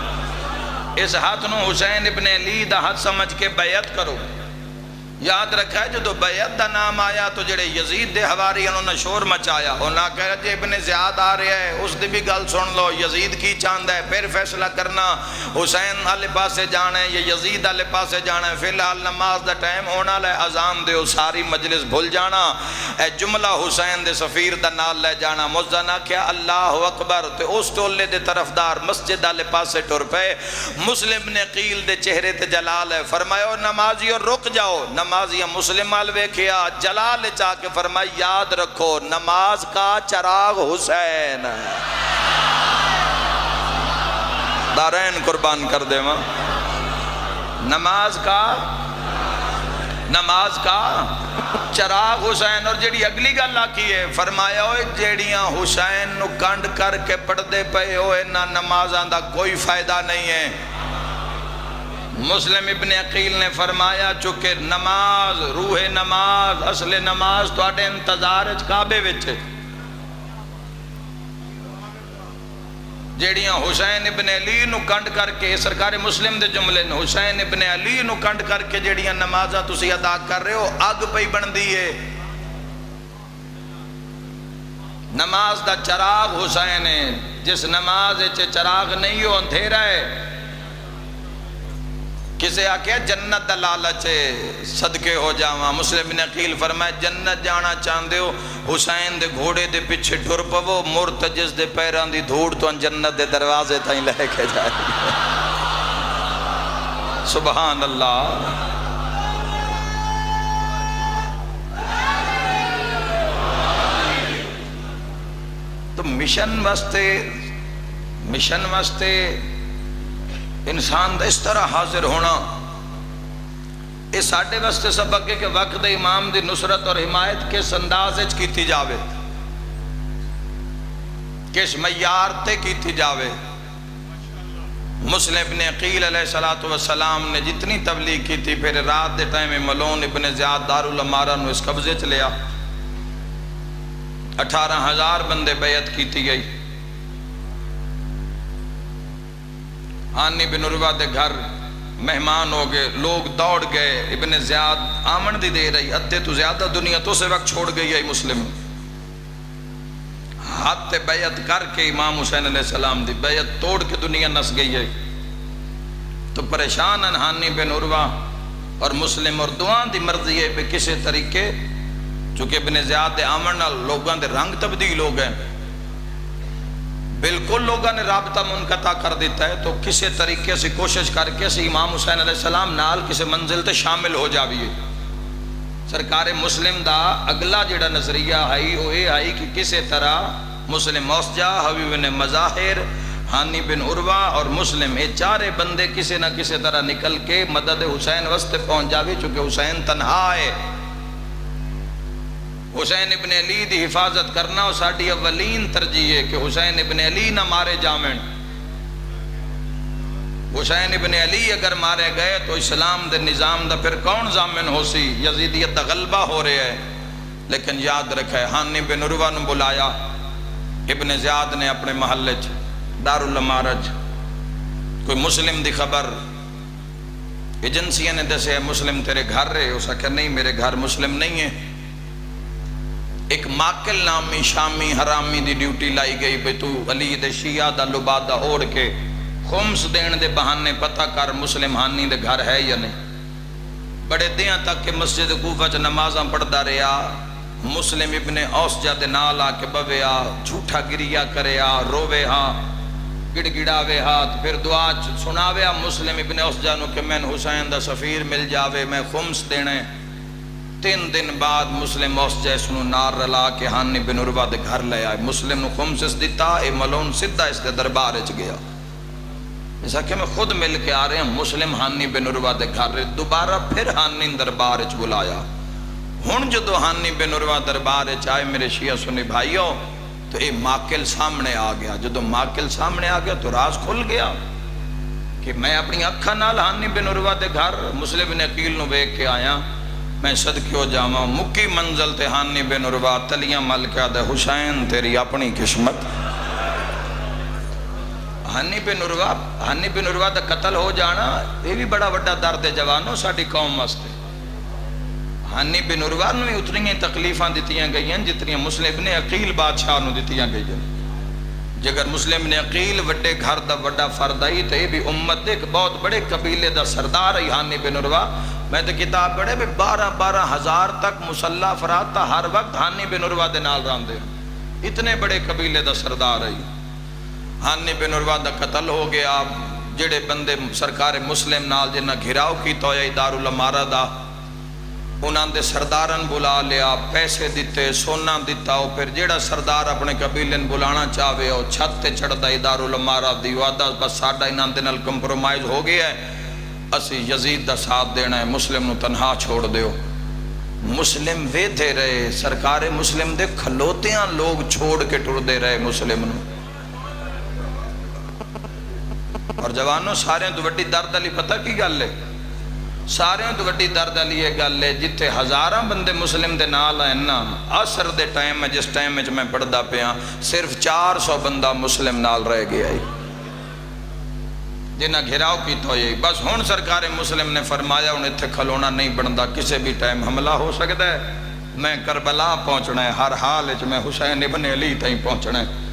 اس ہاتھ نو حسین ابن علی دا ہاتھ سمجھ کے بیعت کرو۔ یاد رکھا ہے جدو بیعت دا نام آیا تو جڑے یزید دے حواری انہوں نے شور مچایا، انہاں کہہ رہے ابن زیاد آ رہے ہیں، اس دی بھی گل سن لو، یزید کی چاند ہے، پھر فیصلہ کرنا حسین آلے پاسے جانا ہے یا یزید آلے پاسے جانا ہے، فی الحال نماز دا ٹائم ہونا لے اذان دیو، ساری مجلس بھول جانا، اے جملہ حسین دے سفیر دا نال لے جانا، مزدنا کیا اللہ اکبر، تے اس ٹولے دے طرفدار مسجد آلے پاسے ٹر پے۔ مسلم نے عقیل دے چہرے تے جلال ہے، فرمایا نمازیوں رک جاؤ، نمازی مسلم آلوے کیا جلال چاہ کے فرمائی یاد رکھو نماز کا چراغ حسین ہے۔ دارین قربان کر دے ماں، نماز کا چراغ حسین۔ اور جیڑی اگلی گل آکی ہے فرمایا ہوئے جیڑیاں حسین نو کنڈ کر کے پڑھ دے پئے ہوئے نہ نمازاں دا کوئی فائدہ نہیں ہے۔ مسلم ابن عقیل نے فرمایا چونکہ نماز روح نماز اصل نماز تو آٹے انتظار کعبے وچے، جیڑیاں حسین ابن علی نو کنڈ کر کے، سرکار مسلم دے جملے نے حسین ابن علی نو کنڈ کر کے جیڑیاں نمازہ تسی ادا کر رہے ہو، اگ پئی بن دی ہے۔ نماز دا چراغ حسین ہے، جس نماز چراغ نہیں ہو اندھیرا ہے۔ کسے آکھیا جنت دا لالچ ہے، صدقے ہو جاواں۔ مسلم بن عقیل فرمائے جنت جانا چاندے ہو حسین دے گھوڑے دے پیچھے ٹر پو، مرتجز دے پیران دی دھوڑ تو جنت دے دروازے تائیں لے کے جائے۔ سبحان اللہ۔ تو مشن واسطے انسان دا اس طرح حاضر ہونا، یہ ساڑھے واسطے سبق ہے کہ وقت امام دی نصرت اور حمایت کس انداز کیتی جاوے، کس معیار تے کیتی جاوے۔ مسلم ابن عقیل علیہ السلام نے جتنی تبلیغ کی تھی، پھر رات دے ٹائم ملون ابن زیاد دارالامارہ نو اس قبضے چ لیا، 18,000 بندے بیعت کیتی گئی۔ ہانی بن عروہ دے گھر مہمان ہو گئے، لوگ دوڑ گئے، ابن زیاد آمن دی دے رہی، ادھے تو زیادہ دنیا تو سے وقت چھوڑ گئی ہے مسلم، ہاتھ تے بیعت کر کے امام حسین علیہ السلام دی بیعت توڑ کے دنیا نس گئی ہے۔ تو پریشان ہانی بن عروہ اور مسلم، اور دعان دی مرضی ہے کہ کسے طریقے، چونکہ ابن زیاد دے آمن لوگاں دے رنگ تبدیل ہو گئے، بالکل لوگاں نے رابطہ منقطع کر دیتا ہے، تو کسی طریقے سے کوشش کر کے امام حسین علیہ السلام نال کسی منزل تے شامل ہو جاویے۔ سرکار مسلم دا اگلا جڑا نظریہ آئی وہ یہ آئی کہ کسی طرح مسلم موسجہ، حبیب بن مظاہر، ہانی بن عروہ اور مسلم، یہ چارے بندے کسی نہ کسی طرح نکل کے مدد حسین واسطے پہنچ جاوی، چونکہ حسین تنہا ہے۔ حسین ابن علی دی حفاظت کرنا اور ساڑھی اولین ترجیح ہے کہ حسین ابن علی نہ مارے جامن۔ حسین ابن علی اگر مارے گئے تو اسلام دے نظام دا پھر کون ضامن ہو سی؟ یزیدیت دا غلبہ ہو رہے ہے۔ لیکن یاد رکھے ہانی بن عروہ نے بلایا، ابن زیاد نے اپنے محلے دارالامارج، کوئی مسلم دی خبر ایجنسیاں نے دسے مسلم تیرے گھر رہے، اسا کہ نہیں میرے گھر مسلم نہیں ہے۔ ایک ماکل نامی شامی حرامی دی ڈیوٹی لائی گئی، بے تو علی دے شیعہ دا لبادہ اوڑ کے خمس دین دے بہانے پتہ کر مسلم ہانی دے گھر ہے یا نہیں۔ بڑے دیاں تک کہ مسجد کوفہ چ نمازاں پڑھدا رہیا، مسلم ابن اوسجہ دے نال آ کے بویا، جھوٹا گریا کریا، روے ہاں، گڑ گڑاوے ہاتھ، پھر دعا سناویا مسلم ابن اوسجہ نو کہ میں حسین دا سفیر مل جاوے، میں خمس دینے۔ 3 دن بعد مسلم اوسجہ اس نو نار رلا کے ہانی بن عروہ دے گھر لے آئے، مسلم نو خمس اس دیتا، اے ملون سدھا اس دے دربار اچ گیا۔ جیسا کہ میں خود مل کے آ رہے ہیں، مسلم ہانی بن عروہ دے گھر رہے، دوبارہ پھر ہانی دربار اچ بلایا۔ ہن جدو ہانی بن عروہ دربار اچ آئے میرے شیعہ سنی بھائیوں، تو اے ماکل سامنے آ گیا۔ جدو ماکل سامنے آ گیا تو راز کھل گیا کہ میں اپنی اکھا نال ہانی بن عروہ دے گھر مسلم بن عقیل نو بیک کے آیا، میں صدقے ہو جاواں، مکی منزل تے ہانی بن عروہ تلیاں مل کے آدھے حسین تیری اپنی قسمت۔ ہانی بن عروہ دا قتل ہو جانا یہ بھی بڑا بڑا درد ہے جوانوں ساڑھی قوم واسطے۔ ہانی بن عروہ نے اتنی تکلیفاں دیتیاں گئی ہیں جتنی مسلم ابن عقیل بادشاہ نو دیتیاں گئی ہیں۔ جگر مسلم ابن عقیل وڈے گھر دا وڈا فرد آئی تو یہ بھی امت دے ایک بہت بڑے قبیلے دا سردار ہے ہانی بن عروہ۔ میں تو کتاب پڑھے بھی 12 ہزار تک مسلح افراد تھا، ہر وقت ہانی بن عروہ دے نال راندے، اتنے بڑے قبیلے دا سردار ہے۔ ہانی بن عروہ دا قتل ہو گیا، جڑے بندے سرکار مسلم نال جنہ گھراؤ کی تویا دارالامارہ دا، انہاں دے سردارن بلا لیا، پیسے دیتے، سونا دیتا ہو، پھر جڑا سردار اپنے قبیلن بلانا چاہوے ہو چھت تے چڑھدا دارالامارہ دی وعدہ بس ساڈا انہاں دے نال کمپرومائز ہو گیا ہے، اسی یزید دا ساتھ دینا ہے، مسلم نو تنہا چھوڑ دیو۔ مسلم وے دے رہے، سرکار مسلم دے کھلوتیاں لوگ چھوڑ کے ٹر دے رہے مسلم نو۔ اور جوانوں سارے تو وڈی درد علی پتہ کی گل ہے؟ سارے تو وڈی درد علی یہ گل ہے جتے ہزاراں بندے مسلم دے نال ہیں نا، عصر دے ٹائم میں جس ٹائم میں میں پڑھدا پیا صرف 400 بندہ مسلم نال رہ گیا ہے جنہ گھراؤ کی تو یہ بس۔ ہون سرکار مسلم نے فرمایا انہیں تھے کھلونا نہیں بندا، کسے بھی ٹائم حملہ ہو سکتا ہے، میں کربلا پہنچنا ہے، ہر حال وچ میں حسین ابن علی تائیں پہنچنا ہے،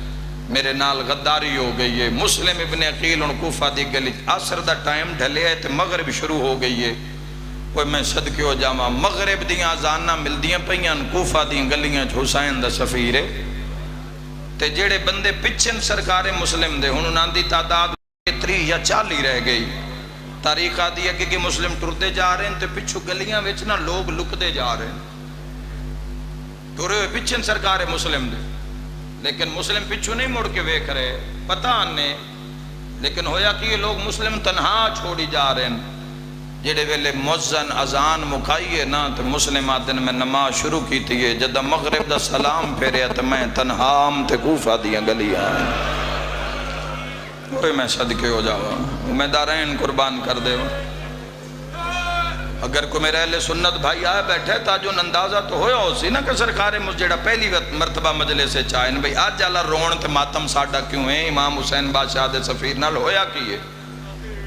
میرے نال غداری ہو گئی ہے۔ مسلم ابن عقیل ان کوفہ دی گلی، عصر دا ٹائم ڈھلیا ہے تے مغرب شروع ہو گئی ہے۔ کوئی میں صدقے ہو جاواں، مغرب دیاں اذاناں ملدیاں پیاں کوفہ دی گلیاں چ حسین دا سفیر ہے تے جڑے بندے پچھن سرکار مسلم دے ہن انہاں دی تعداد 30 یا 40 رہ گئی۔ تاریخ آدھی ہے کہ مسلم ٹرتے جا رہے ہیں تے پچھو گلیاں وچ نہ لوگ لکدے جا رہے ہیں، ٹرے ہوئے پچھن سرکار مسلم دے، لیکن مسلم پچھو نہیں مڑ کے ویکھ رہے، پتہ آنے، لیکن ہویا کہ یہ لوگ مسلم تنہا چھوڑی جا رہے ہیں۔ جڑے ویلے مؤذن اذان مکائیے نا تو مسلم آدن میں نماز شروع کی تھی، جدہ مغرب دا سلام پھیرے تو میں تنہام تے کوفہ دیاں گلیاں کوئی میں صدقے ہو جاؤں، امیدارین قربان کر دے۔ اگر کوئی میرے اہل سنت بھائی آئے بیٹھے تاجون اندازہ تو ہویا ہو سی نا کہ سرکار جڑا پہلی مرتبہ مجلس سے چاہیں بھئی آج جالا رون تے ماتم ساڑھا کیوں ہیں، امام حسین بادشاہ دے سفیر نال ہویا کیے،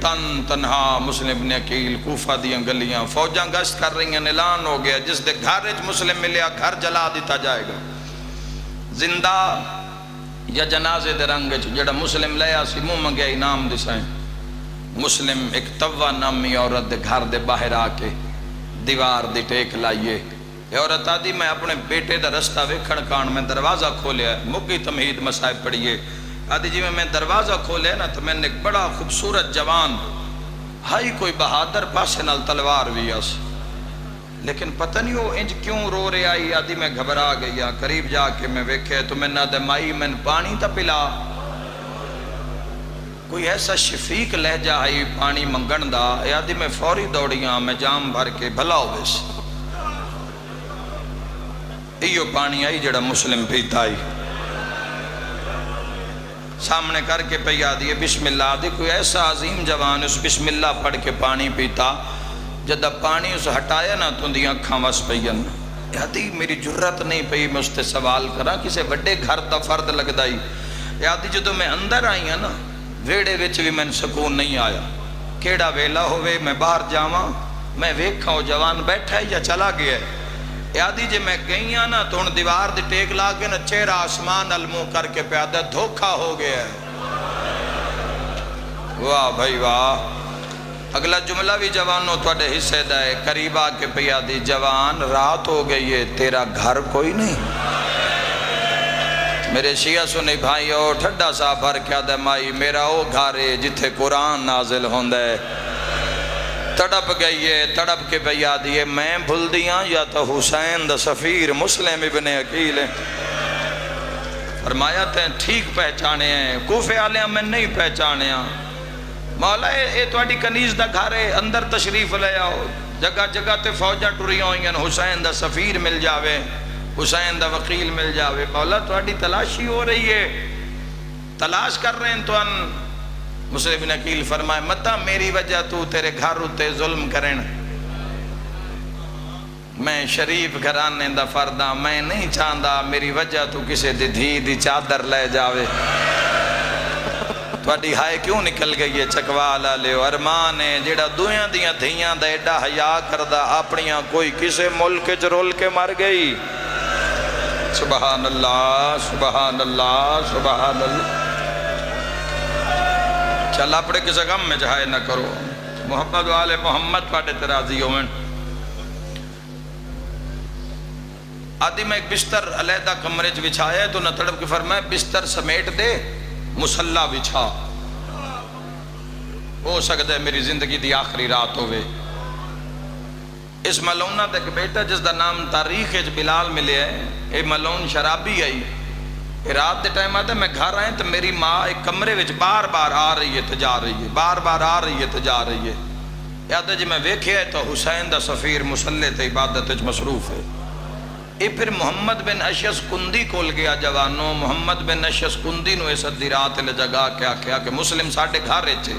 تن تنہا مسلم ابن عقیل کوفہ دیاں گلیاں، فوجاں گشت کر رہی ہیں، اعلان ہو گیا جس دے گھر وچ مسلم ملیا گھر جلا دیتا جائے گا، زندہ یا جنازے دے رنگ وچ جڑا مسلم لیا سی منہ منگیا انعام دسائیں۔ مسلم ایک توہ نامی عورت دے گھر دے باہر آ کے دیوار دی ٹیک لائیے، یہ عورت آدھی میں اپنے بیٹے دا رستہ ویکھن کان میں دروازہ کھولیا ہے، مکی تمہید مسائب پڑھیے، آدھی جی میں دروازہ کھولیا نا تو میں نے ایک بڑا خوبصورت جوان ہائی کوئی بہادر پاسے نال تلوار بھی اس، لیکن پتہ نہیں وہ انج کیوں رو رہے آئی، آدھی میں گھبرا گیا، قریب جا کے میں ویکھے تو میں نہ دے مائی میں پانی تا پلا، کوئی ایسا شفیق لہجہ آئی پانی منگن دا، آدھی میں فوری دوڑیاں میں جام بھر کے بھلا ہو بیس، ایو پانی آئی جڑا مسلم پیتا آئی، سامنے کر کے پہ آدھی بسم اللہ، آدھی کوئی ایسا عظیم جوان اس بسم اللہ پڑھ کے پانی پیتا، جدہ پانی اس ہٹایا نا تو دی اکھاں وس پئین، آدھی میری جرت نہیں پئی میں اس تے سوال کرا کسے وڈے گھر دا فرد لگ دائی، آدھی جدو میں اندر آئی ہیں نا ویڑے وچ بھی میں سکون نہیں آیا، کیڑا ویلا ہوئے میں باہر جاواں میں ویکھاں وہ جوان بیٹھا ہے یا چلا گیا ہے، یادی جے میں گئی ہاں نا تو ان دیوار دی ٹیک لا کے نا چہرہ آسمان المو کر کے پیادہ دھوکھا ہو گیا ہے۔ واہ بھائی واہ، اگلا جملہ بھی جوانوں تو اڈے حصے دائے، قریبا کے پیادی جوان رات ہو گئی ہے تیرا گھر کوئی نہیں، میرے شیعہ سنی بھائیو ٹھڈا سا بھر کیا دے مائی میرا او گھارے جتھے قرآن نازل ہوندے، تڑپ گئی ہے تڑپ کے بیا دیئے میں بھول دیاں یا تو حسین دا سفیر مسلم ابن عقیل ہے، فرمایا تے ٹھیک پہچانے ہیں، کوفے آلیاں میں نہیں پہچانے ہیں، مولا اے تو اڈی کنیز دا گھارے اندر تشریف لے آؤ، جگہ جگہ تے فوجاں ٹری ہوئیں حسین دا سفیر مل جاوے، حسین دا وکیل مل جاوے، مولا تو اڈی تلاشی ہو رہی ہے، تلاش کر رہے ہیں تو ان مسلم بن عقیل فرمائے متا میری وجہ تو تیرے گھر ہوتے ظلم کریں، میں شریف گھرانے دا فردہ میں نہیں چاہندہ میری وجہ تو کسے دی دھی دی چادر لے جاوے، تو اڈی ہائے کیوں نکل گئی ہے چکوالا لیو ارمان ہے جیڑا دویاں دیاں دھیاں دا ایڈا حیا کردہ اپنیاں کوئی کسے ملک چ رول کے مر گئی، سبحان اللہ سبحان اللہ سبحان اللہ، چل اپنے کسے غم میں جہائے نہ کرو، محمد والے محمد پاڑے ترازی ہوئیں، آدھی میں ایک بستر علیحدہ کمرے چ بچھایا ہے تو نہ تڑپ کے فرمائے بستر سمیٹ دے مسلح بچھا، ہو سکتا ہے میری زندگی دی آخری رات ہوئے، اس ملونہ دے ایک بیٹا جس دا نام تاریخ اچ بلال ملے ہے، اے ملون شرابی آئی، رات دے ٹائم آتا ہے میں گھر آئیں تو میری ماں ایک کمرے وچ بار بار آ رہی ہے تجا رہی ہے، بار بار آ رہی ہے تجا رہی ہے، یاد ہے جی میں ویکھے ہے تو حسین دا سفیر مسلح تے عبادت وچ مصروف ہے، اے پھر محمد بن اشعث کندی کول گیا جوانوں، محمد بن اشعث کندی نو اس ادھی رات لے جگا کیا کیا کہ مسلم ساڑھے گھر رہے،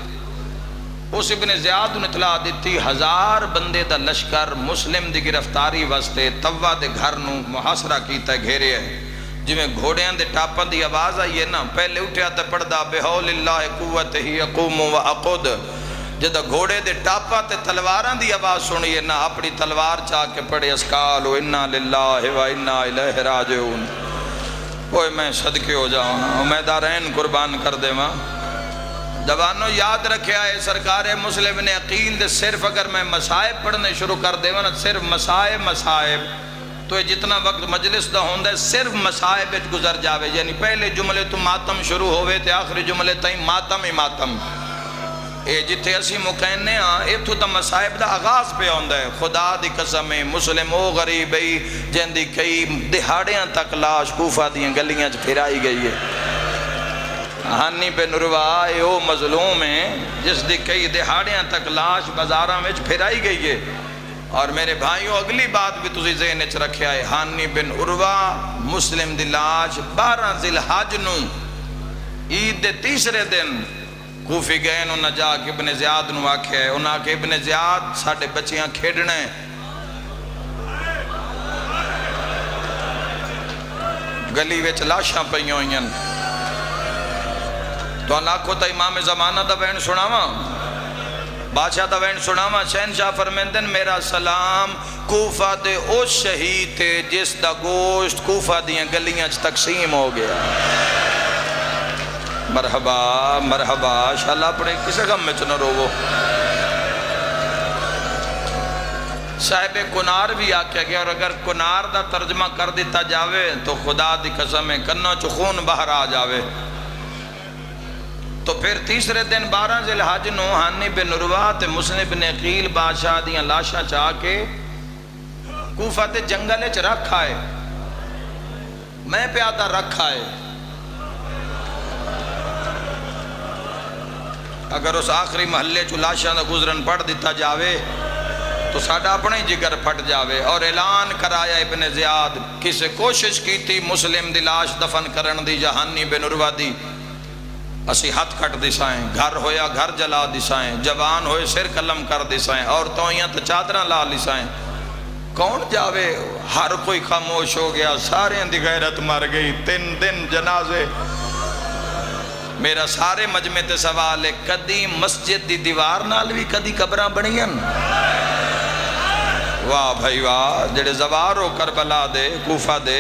اس ابن زیاد نے اطلاع دیتی 1000 بندے دا لشکر مسلم دی گرفتاری واسطے توہ دے گھر نو محاصرہ کیتا ہے گھیرے ہے، جی میں گھوڑیاں دے ٹاپن دی آواز آئی ہے نا پہلے اٹھیا تے پڑھدا بحول اللہ قوت ہی اقوم و اقود، جدہ گھوڑے دے ٹاپا تے تلواراں دی آواز سنیے نہ اپنی تلوار چاہ کے پڑھے اسکالو انا للہ و انا الیہ راجعون. اوہ میں صدقے ہو جاؤں میں دارین قربان کر دے ماں. جوانوں یاد رکھے آئے سرکار مسلم نے عقیل دے صرف اگر میں مسائب پڑھنے شروع کر دے نا صرف مسائب تو جتنا وقت مجلس دا ہوندہ ہے صرف مسائب اچ گزر جاوے. یعنی پہلے جملے تو ماتم شروع ہوئے تے آخری جملے تائیں ماتم ہی ماتم. اے جتے اسی مکہنے ہاں ایتھو دا مسائب دا آغاز پہ ہوندہ ہے. خدا دی قسم مسلم او غریب ای جن دی کئی دہاڑیاں تک لاش کوفہ دیاں گلیاں پھرائی گئی ہے. ہانی بن عروہ او مظلوم ہیں جس دی کئی دہاڑیاں تک لاش بازاراں وچ پھرائی گئی ہے. اور میرے بھائیوں اگلی بات بھی تسی ذہن وچ رکھیا ہے. ہانی بن عروہ مسلم دی لاش 12 ذی الحج نو عید دے تیسرے دن کوفی گئے انہوں جا کے ابن زیاد نو آکھیا ہے. انہوں کہ ابن زیاد ساڑھے بچیاں کھیڑنا ہے. گلی وچ لاشاں پہیوں ہوئیں تو آنکھو تا امام زمانہ دا وین سناوا بادشاہ دا وین سناوا. شہنشاہ فرمیندن میرا سلام کوفہ دے او شہید تھے جس دا گوشت کوفہ دیاں گلیاں تقسیم ہو گیا. مرحبا مرحبا شاءاللہ اپنے کسے غم میں چنہ روو. صاحب کنار بھی آکھیا گیا اور اگر کنار دا ترجمہ کر دیتا جاوے تو خدا دی قسم کنوں چو خون باہر آ جاوے. تو پھر تیسرے دن 12 ذی الحج نو ہانی بن عروہ تے مسلم بن عقیل بادشاہ دیاں لاشاں چاہ کے کوفہ تے جنگلے چ رکھا ہے. میں پیادہ رکھا ہے. اگر اس آخری محلے چو لاشاں دا گزرن پڑھ دیتا جاوے تو ساڑھا اپنے جگر پھٹ جاوے. اور اعلان کرایا ابن زیاد کسے کوشش کی تھی مسلم دی لاش دفن کرن دی جہانی بن عروہ دی اسی ہاتھ کٹ دیسائیں. گھر ہویا گھر جلا دیسائیں. جوان ہوئے سر قلم کر دیسائیں. عورتوں تو چادرہ لا لیسائیں. کون جاوے ہر کوئی خاموش ہو گیا. سارے دی غیرت مر گئی. 3 دن جنازے. میرا سارے مجمع تے سوال ہے کدی مسجد دی دیوار نال بھی کدی قبراں بنیاں. واہ بھائی واہ جڑے زوار ہو کربلا دے کوفہ دے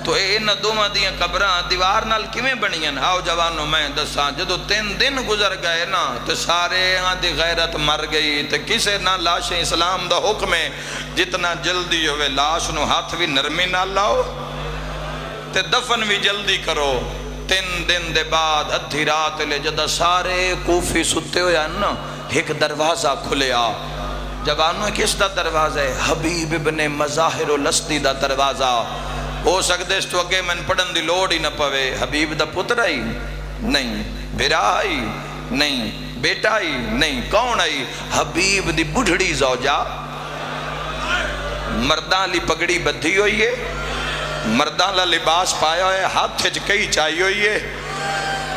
تو ان دوما دیاں قبراں دیوار نال کیویں بنیاں. آؤ جوانوں میں دساں جدو 3 دن گزر گئے نا تو سارے دی غیرت مر گئی. تو کسے نہ لاش اسلام دا حکم ہے جتنا جلدی ہوئے لاش نو ہاتھ بھی نرمی نہ لاؤ تے دفن بھی جلدی کرو. 3 دن دے بعد ادھی رات لے جدہ سارے کوفی ستے ہویا نا ایک دروازہ کھلیا. جوانوں کس دا دروازہ ہے؟ حبیب ابن مظاہر الاسدی دا دروازہ. ہو سکتے اس تو اگے میں پڑھن دی لوڑ ہی نہ پوے. حبیب دا پتر آئی نہیں, بھرا آئی نہیں, بیٹا آئی نہیں. کون آئی؟ حبیب دی بڑھڑی زوجہ. مردان لی پگڑی بدھی ہوئی ہے, مردان لا لباس پایا ہے, ہاتھ کئی چاہی ہوئی ہے,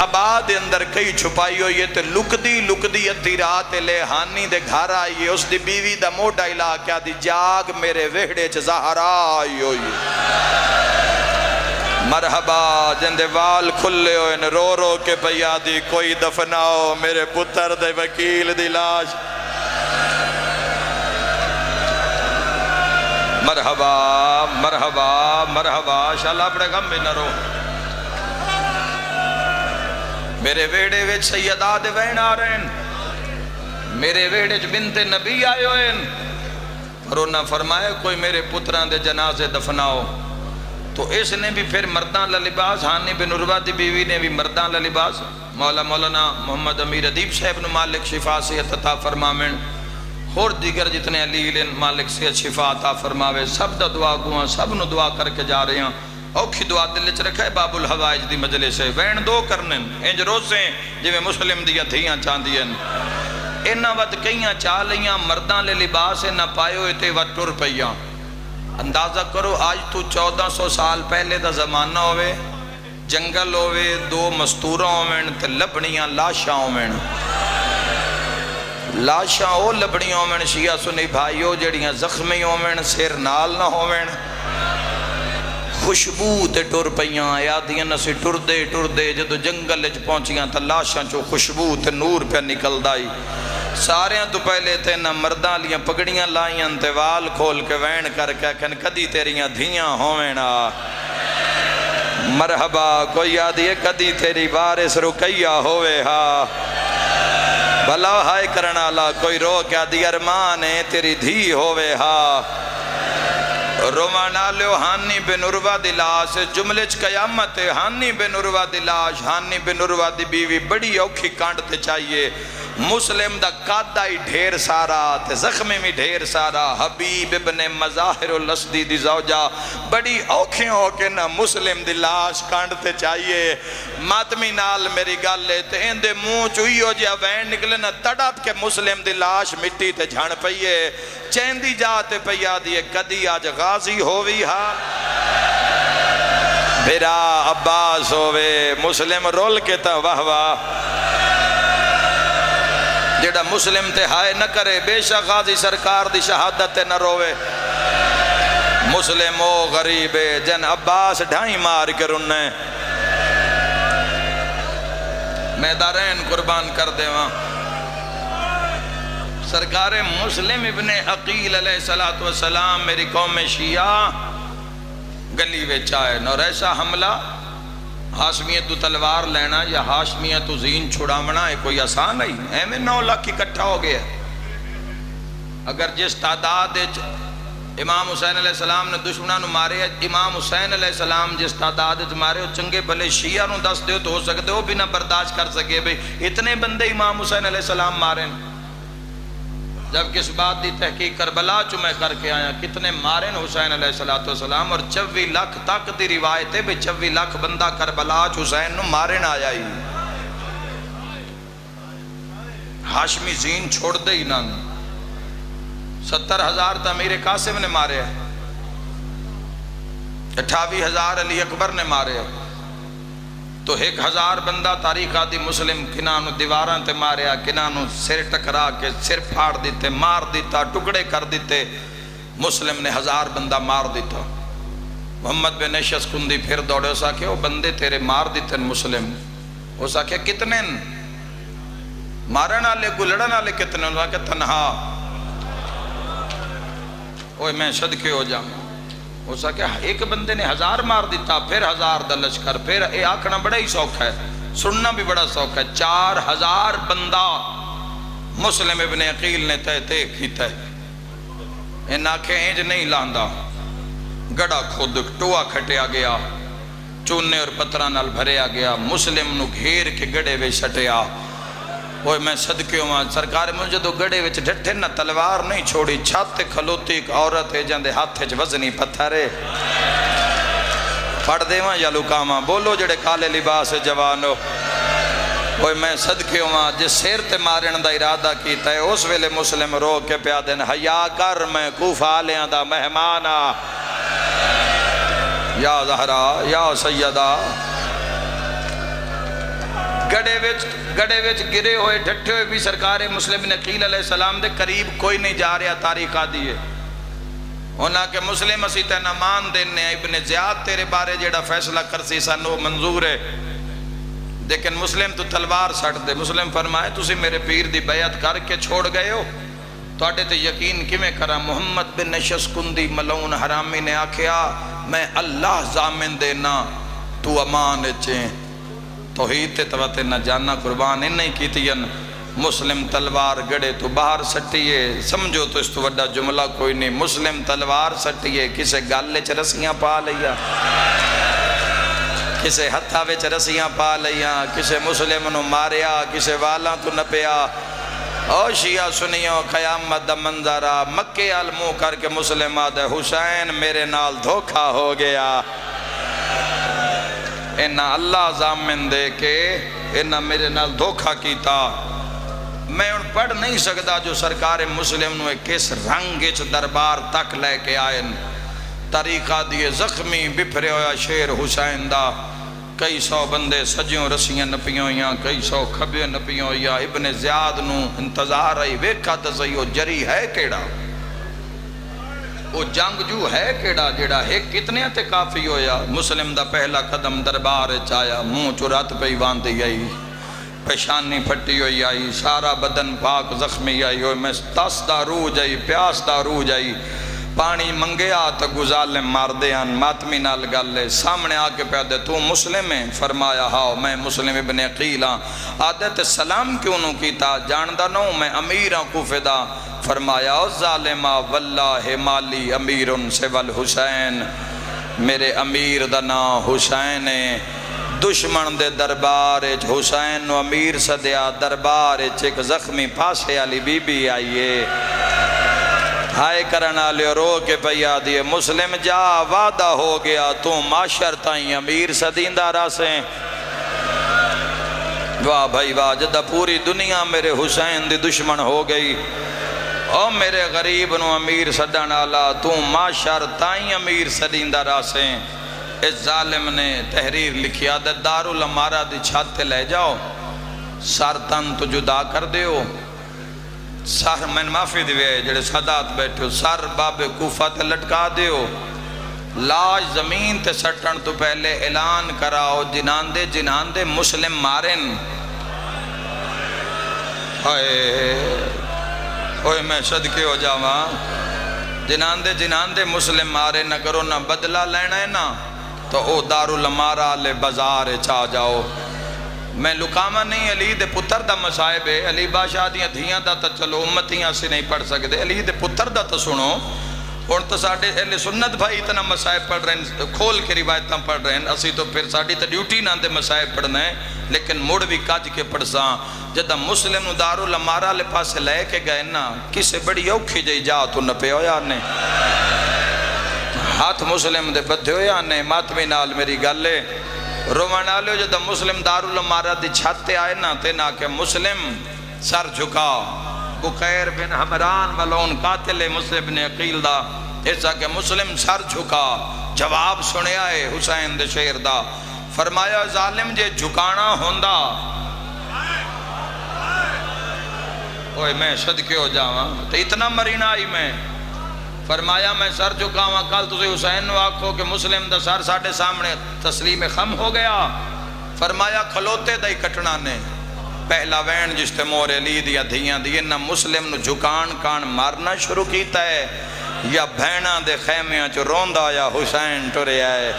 آباد اندر کئی چھپائی ہوئی ہے. تے لکدی ادھی رات لے ہانی دے گھر آئی ہے. اس دی بیوی دا موڈا الہ کیا دی جاگ میرے وہڑے چ زہرا آئی ہوئی ہے. مرحبا جن دے وال کھلے ہوئے نے رو رو کے پیا دی کوئی دفناؤ میرے پتر دے وکیل دی لاش. مرحبا مرحبا مرحبا شاءاللہ اپنے غم بھی نہ رو. میرے ویڑے وچ سیدہ دے وین آ رہے ہیں. میرے ویڑے چ بنت نبی آئے ہوئے ہیں. اور انہاں فرمایا کوئی میرے پتران دے جنازے دفناؤ. تو اس نے بھی پھر مردان لباس, ہانی بن عروہ دی بیوی نے بھی مردان لباس. مولانا محمد امیر ادیب صاحب نو مالک شفا صحت عطا فرماویں اور دیگر جتنے علیل مالک صحت شفا عطا فرماوے. سب دا دعا گواں سب نو دعا کر کے جا رہے ہیں. اوکھی دعا دل چ رکھا ہے باب الحوائج دی مجلس ہے. وین دو کرنے انج روزیں جویں مسلم دیاں دھیاں چاندیاں. انہاں ود کئیاں چاہ لیاں مرداں لے لباس نہ پائے ہوئے تے ود ٹر پئیاں. اندازہ کرو آج تو 1400 سال پہلے دا زمانہ ہوئے, جنگل ہوئے, 2 مستوراں ہوئیں تے لبڑیاں لاشاں ہوئیں. لاشاں او لبڑیاں ہوئیں شیعہ سنی بھائیو جڑیاں زخمی ہوئیں, سر نال نہ ہوئیں, خوشبو تے ٹر پیاں آدیاں نسی ٹردے ٹردے جدو جنگل وچ پہنچیاں تا لاشاں چو خوشبو تے نور پہ نکل دائی سارے تو پہلے تے نہ مرداں لیاں پگڑیاں لائیاں تے وال کھول کے وین کر کے کن کدی تیریاں دھیاں ہووینا مرحبا کوئی آدھی ہے کدی تیری وارث رکیہ ہوئے ہا بھلا ہائے کرنا لا کوئی رو کیا دی ارمان ہے تیری دھی ہوئے ہا روانا لیو ہانی بن عروہ دی لاش جملچ قیامت ہانی بن عروہ دی لاش ہانی بن عروہ دی بیوی بڑی اوکھی کانڈتے چاہیے مسلم دا قادہ ہی ڈھیر سارا تے زخمی میں ڈھیر سارا حبیب ابن مظاہر الاسدی دی زوجہ بڑی اوکھیں ہو کے نہ مسلم دی لاش کانڈتے چاہیے ماتمی نال میری گل لے تے اندے منہ چوئی ہو جیا وین نکلے نہ تڑپ کے مسلم دی لاش مٹی تے جھان پئیے چیندی جاتے پیا دیئے کدی آج غازی ہوئی ہا بھرا عباس ہوئے مسلم رول کے تا واہ واہ جڑا مسلم تے ہائے نہ کرے بے شک غازی سرکار دی شہادت تے نہ روے مسلم او غریب جن عباس ڈھائی مار کے رننے میں دارین قربان کر دے وہاں سرکار مسلم ابن عقیل علیہ السلام میری قوم شیعہ گلی وچ آئے اور ایسا حملہ ہاشمیت تو تلوار لینا یا ہاشمیت تو زین چھڑامنا ہے کوئی آسان نہیں ایمیں 9 لاکھ اکٹھا ہو گیا اگر جس تعداد امام حسین علیہ السلام نے دشمنانو مارے امام حسین علیہ السلام جس تعداد مارے ہو چنگے بھلے شیعہ نو دس دے تو ہو سکتے ہو بنا برداشت کر سکے بھئی اتنے بندے امام حسین علیہ السلام مارے جب کس بات دی تحقیق کربلا چو میں کر کے آیا کتنے مارن حسین علیہ السلام اور 24 لاکھ تک دی روایت ہے بھئی 24 لاکھ بندہ کربلا چو حسین نو مارن آیا ہی ہاشمی زین چھوڑ دے ہی نا 70,000 تا امیر قاسم نے مارے 28,000 علی اکبر نے مارے تو 1,000 بندہ تاریخ آدھی مسلم کنانو دیواران تے ماریا کنانو سر ٹکرا کے سر پھاڑ دیتے مار دیتا ٹکڑے کر دیتے مسلم نے 1000 بندہ مار دیتا محمد بن شسکندی پھر دوڑے اسا کہ وہ بندے تیرے مار دیتے مسلم اسا کہ کتنے مارن آلے گلڑن آلے کتنے اسا کہ تنہا اوہ میں صدقے ہو جاؤں اسا کہ ایک بندے نے 1000 مار دیتا پھر 1000 دا لشکر پھر اے آکھنا بڑا ہی سوکھ ہے سننا بھی بڑا سوکھ ہے 4000 بندہ مسلم ابن عقیل نے تے کیتا ہے ان آنکھیں اینج نہیں لاندہ گڑا خود ٹوہ کھٹیا گیا چونے اور پترہ نال بھریا گیا مسلم نو گھیر کے گڑے وے سٹیا وہ میں صدقے ہوں سرکار مجھے تو گڑے وچ ڈھٹھے نہ تلوار نہیں چھوڑی چھاتے کھلوتی ایک عورت ہے جاندے ہاتھ وچ وزنی پتھرے پڑھ دے وہاں یا لکاما بولو جڑے کالے لباس جوانو وہ میں صدقے ہوں جس سیر تے مارن دا ارادہ کیتا ہے اس ویلے مسلم رو کے پیا دین حیا کر میں کوفہ لیاں دا مہمانا یا زہرا یا سیدہ گڑے وچ گرے ہوئے ڈھٹے ہوئے بھی سرکار مسلم بن عقیل علیہ السلام دے قریب کوئی نہیں جا رہا تاریخ آدھی ہے ہونا کہ مسلم اسی تے نمان دینے ابن زیاد تیرے بارے جیڑا فیصلہ کرسی سانو منظور ہے لیکن مسلم تو تلوار سٹ دے مسلم فرمائے تسی میرے پیر دی بیعت کر کے چھوڑ گئے ہو توڑے تے یقین کیویں کرا محمد بن شسکندی ملعون حرامی نے آکھیا میں اللہ ضامن دینا تو امان چیں توحید تے توتے نہ جاننا قربان نہیں کیتی مسلم تلوار گڑے تو باہر سٹیے سمجھو تو اس تو وڈا جملہ کوئی نہیں مسلم تلوار سٹیے کسے گالے چ رسیاں پا لیا کسے ہتھا وچ رسیاں پا لیا کسے مسلم نو ماریا کسے والاں تو نپیا او شیعہ سنیو قیامت دا منظرہ مکے علمو کر کے مسلم آدھے حسین میرے نال دھوکھا ہو گیا انہا اللہ ضامن دے کے انہا میرے نال دھوکھا کیتا میں ان پڑھ نہیں سکتا جو سرکار مسلم نوے کس رنگچ دربار تک لے کے آئین طریقہ دیئے زخمی بپھرے ہویا شیر حسین دا کئی سو بندے سجیوں رسیاں نپیوں یا کئی سو کھبیوں نپیوں یا ابن زیاد نو انتظار آئی ویکھا تسیو جری ہے کیڑا وہ جنگ جو ہے کیڑا جڑا ہے کتنے تے کافی ہویا مسلم دا پہلا قدم دربار چایا منہ چرات پہ واندی آئی پیشانی پھٹی ہوئی آئی سارا بدن پاک زخمی آئی ہوئی میں تس دا روح جائی پیاس دا روح جائی پانی منگیا تو گزالم مار دیان ماتمی نال گالے سامنے آکے پیادے تو مسلم ہے فرمایا ہاں میں مسلم ابن عقیل ہاں آدھے سلام کیوں نو کیتا جاندہ نو میں امیرہ کو فدا فرمایا او ظالمہ واللہ مالی امیرن سے والحسین میرے امیر دا نا حسین ہے دشمن دے دربار حسین نو امیر صدیا دربار ایک زخمی پاسے علی بی بی آئیے ہائے کرنا لے رو کے پیا دیے مسلم جا وعدہ ہو گیا تو معاشر تائیں امیر صدیندہ راسیں واہ بھائی واہ جدہ پوری دنیا میرے حسین دی دشمن ہو گئی او میرے غریب نو امیر صدن آلا تو معاشر تائیں امیر صدیندہ راسیں اس ظالم نے تحریر لکھیا دے دارالامارہ دی چھاتے لے جاؤ سر تن تو جدا کر دیو سر میں معافی دیوے جڑے سادات بیٹھے ہو سر باب کوفہ تے لٹکا دیو لاش زمین تے سٹن تو پہلے اعلان کراؤ جنان دے مسلم مارن ہوئے میں صدقے ہو جاواں جنان دے مسلم مارن نہ کرو نہ بدلہ لینا ہے نا تو او دارالامارہ لے بازار چاہ جاؤ میں لکامہ نہیں علی دے پتر دا مسائب ہے علی بادشاہ دیاں دھیاں دا تا چلو امتیاں سے نہیں پڑھ سکتے علی دے پتر دا تا سنو اور تو ساڑھے اہل سنت بھائی اتنا مسائب پڑھ رہے ہیں کھول کے روایتاں پڑھ رہے ہیں اسی تو پھر ساڑھی تا ڈیوٹی نہ دے مسائب پڑھنا ہے لیکن موڑ بھی کاج کے پڑھساں جدہ مسلم دارالامارہ لے پاسے لے کے گئے نا کسے بڑی اوکھی جائی جا تو نہ پہ ہویا نے ہاتھ مسلم دے بدھے ہویا نے ماتمی نال میری گالے رومان آلے ہو جدہ مسلم دارالامارہ دی چھاتے آئے نا تینا کہ مسلم سر جھکا بقیر بن حمران ملون قاتل مسلم بن عقیل دا ایسا کہ مسلم سر جھکا جواب سنے آئے حسین دے شہر دا فرمایا ظالم جے جھکانا ہوندہ اوہ میں صدقے ہو جاواں تو اتنا مرینہ آئی میں فرمایا میں سر جھکاواں کل تُسے حسین نو آکھو کہ مسلم دا سر ساڑھے سامنے تسلیم خم ہو گیا فرمایا کھلوتے دائی کٹنا نے پہلا وین جس تے مورے لی دیا دھیاں دیئے نہ مسلم نو جھکان کان مارنا شروع کیتا ہے یا بھینہ دے خیمیاں چو روندہ یا حسین ٹورے آئے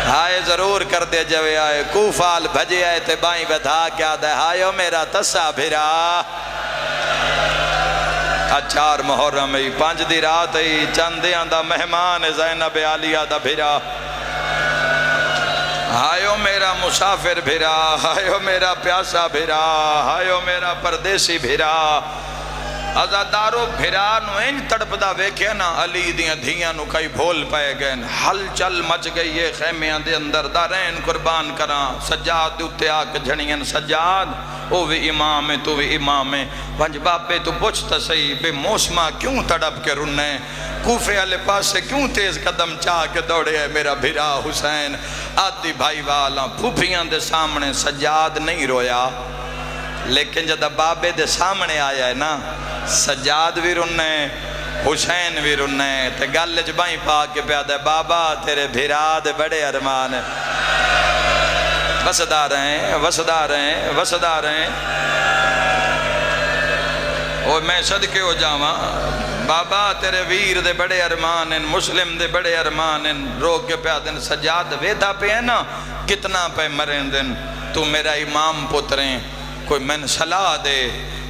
ہائے ضرور کر دے جوے آئے کوفال بھجے آئے تے بائیں بدھا کیا دے ہائیو میرا تسا بھرا اچھار محرم ہی پانچ دی رات ہی چندیاں دا مہمان زینب عالیہ دا بھرا ہائیو میرا مسافر بھرا ہائیو میرا پیاسا بھرا ہائیو میرا پردیسی بھرا ازادارو بھرا نو انج تڑپ دا ویکھے نا علی دیاں دھیاں نو کئی بھول پائے گئے حل چل مچ گئی یہ خیمیاں دے اندر دارین قربان کران سجاد دوتے آکے جھنین سجاد او بھی امام ہے تو بھی امام ہے ونج باپے تو پوچھتا صحیح بے موسمہ کیوں تڑپ کے رننے کوفے والے پاس سے کیوں تیز قدم چاہ کے دوڑے ہے میرا بھرا حسین آدھی بھائی والا پھوپیاں دے سامنے سجاد نہیں رویا لیکن جدہ بابے دے سامنے آیا ہے نا سجاد بھی رننے حسین بھی رننے تے گلج بائیں پاک کے پیادہ بابا تیرے بھرا دے بڑے ارمان وسدا رہے ہیں اور میں صدقے ہو جاواں بابا تیرے ویر دے بڑے ارمان ہیں مسلم دے بڑے ارمان ہیں روک کے پیادن سجاد ویدہ پہ ہے نا کتنا پہ مرین دن تو میرا امام پتریں کوئی من صلاح دے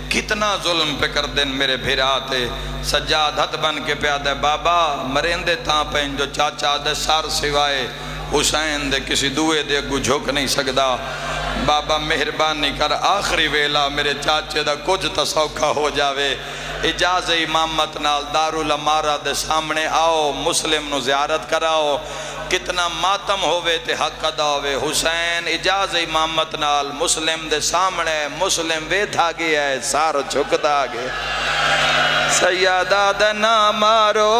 کتنا ظلم پہ کر دن میرے بھیراتے سجاد ہتھ بن کے پیادہ بابا مرین دے تاں پہ جو چاچا دے سار سوائے حسین دے کسی دوئے دے گو جھوک نہیں سکدا بابا مہربانی کر آخری ویلا میرے چاچے دا کچھ تسوکھا ہو جاوے اجاز امامت نال دارالامارہ دے سامنے آؤ مسلم نو زیارت کراؤ کتنا ماتم ہوئے تے حق ادا ہوئے حسین اجاز امامت نال مسلم دے سامنے مسلم ویدھا گیا ہے سارو جھکتا گیا سیادہ دنا مارو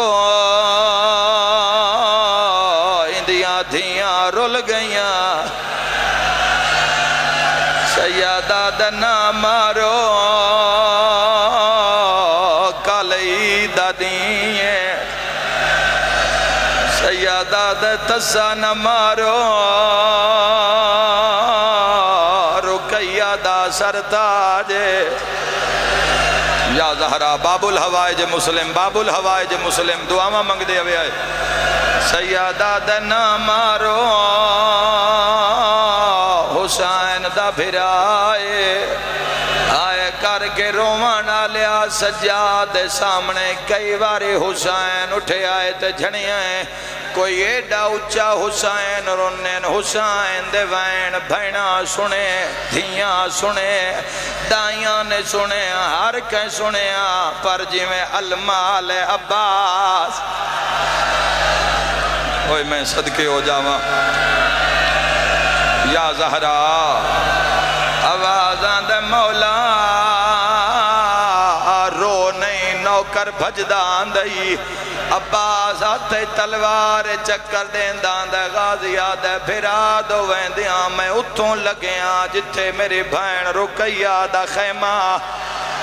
اندیاں دھیاں رول گئیاں سیادہ دنا مارو کالی دادییں تسا نہ مارو رقیہ دا سرتاج یا زہرا باب الحوائج مسلم باب الحوائج مسلم دعاواں منگ دے ہوئے آئے سیدہ دا نہ مارو حسین دا بھرائے آئے کر کے روانہ لیا سجاد سامنے کئی باری حسین اٹھے آئے تے جھنیاں کوئی ایڈا اچھا حسین رونین حسین دے وین بھینا سنے دھیاں سنے دائیاں نے سنے ہر کہیں سنے پر جی میں المال عباس اوہ میں صدقے ہو جاواں یا زہرا آوازاں دے مولا رو نہیں نوکر بھجدان دئی عباس آتے تلوار چکر دین دان دے غازی آدھے پھرا دو ویندیاں میں اتھوں لگیاں جتھے میری بھین رقیہ دا خیمہ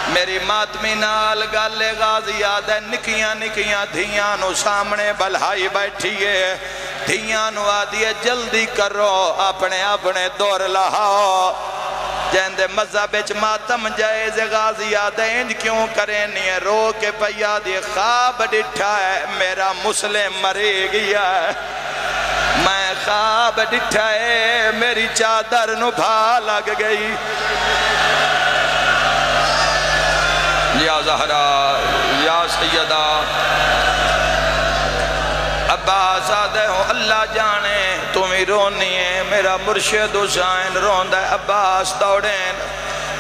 میری ماتمی نال گالے غازی آدھے نکیاں نکیاں دھیاں نو سامنے بلہائی بیٹھیے دھیاں نو آدھیے جلدی کرو اپنے اپنے دور لہاؤ جہندے مذہب اچ ماتم جائز غازی آدھے انج کیوں کریں نہیں رو کے پیا دی خواب ڈٹھا ہے میرا مسلم مرے گیا ہے میں خواب ڈٹھا ہے میری چادر نو بھا لگ گئی یا زہرا یا سیدہ عباس آدھے ہوں اللہ جانے تمہیں رونی ہے میرا مرشد حسین روندہ عباس دوڑین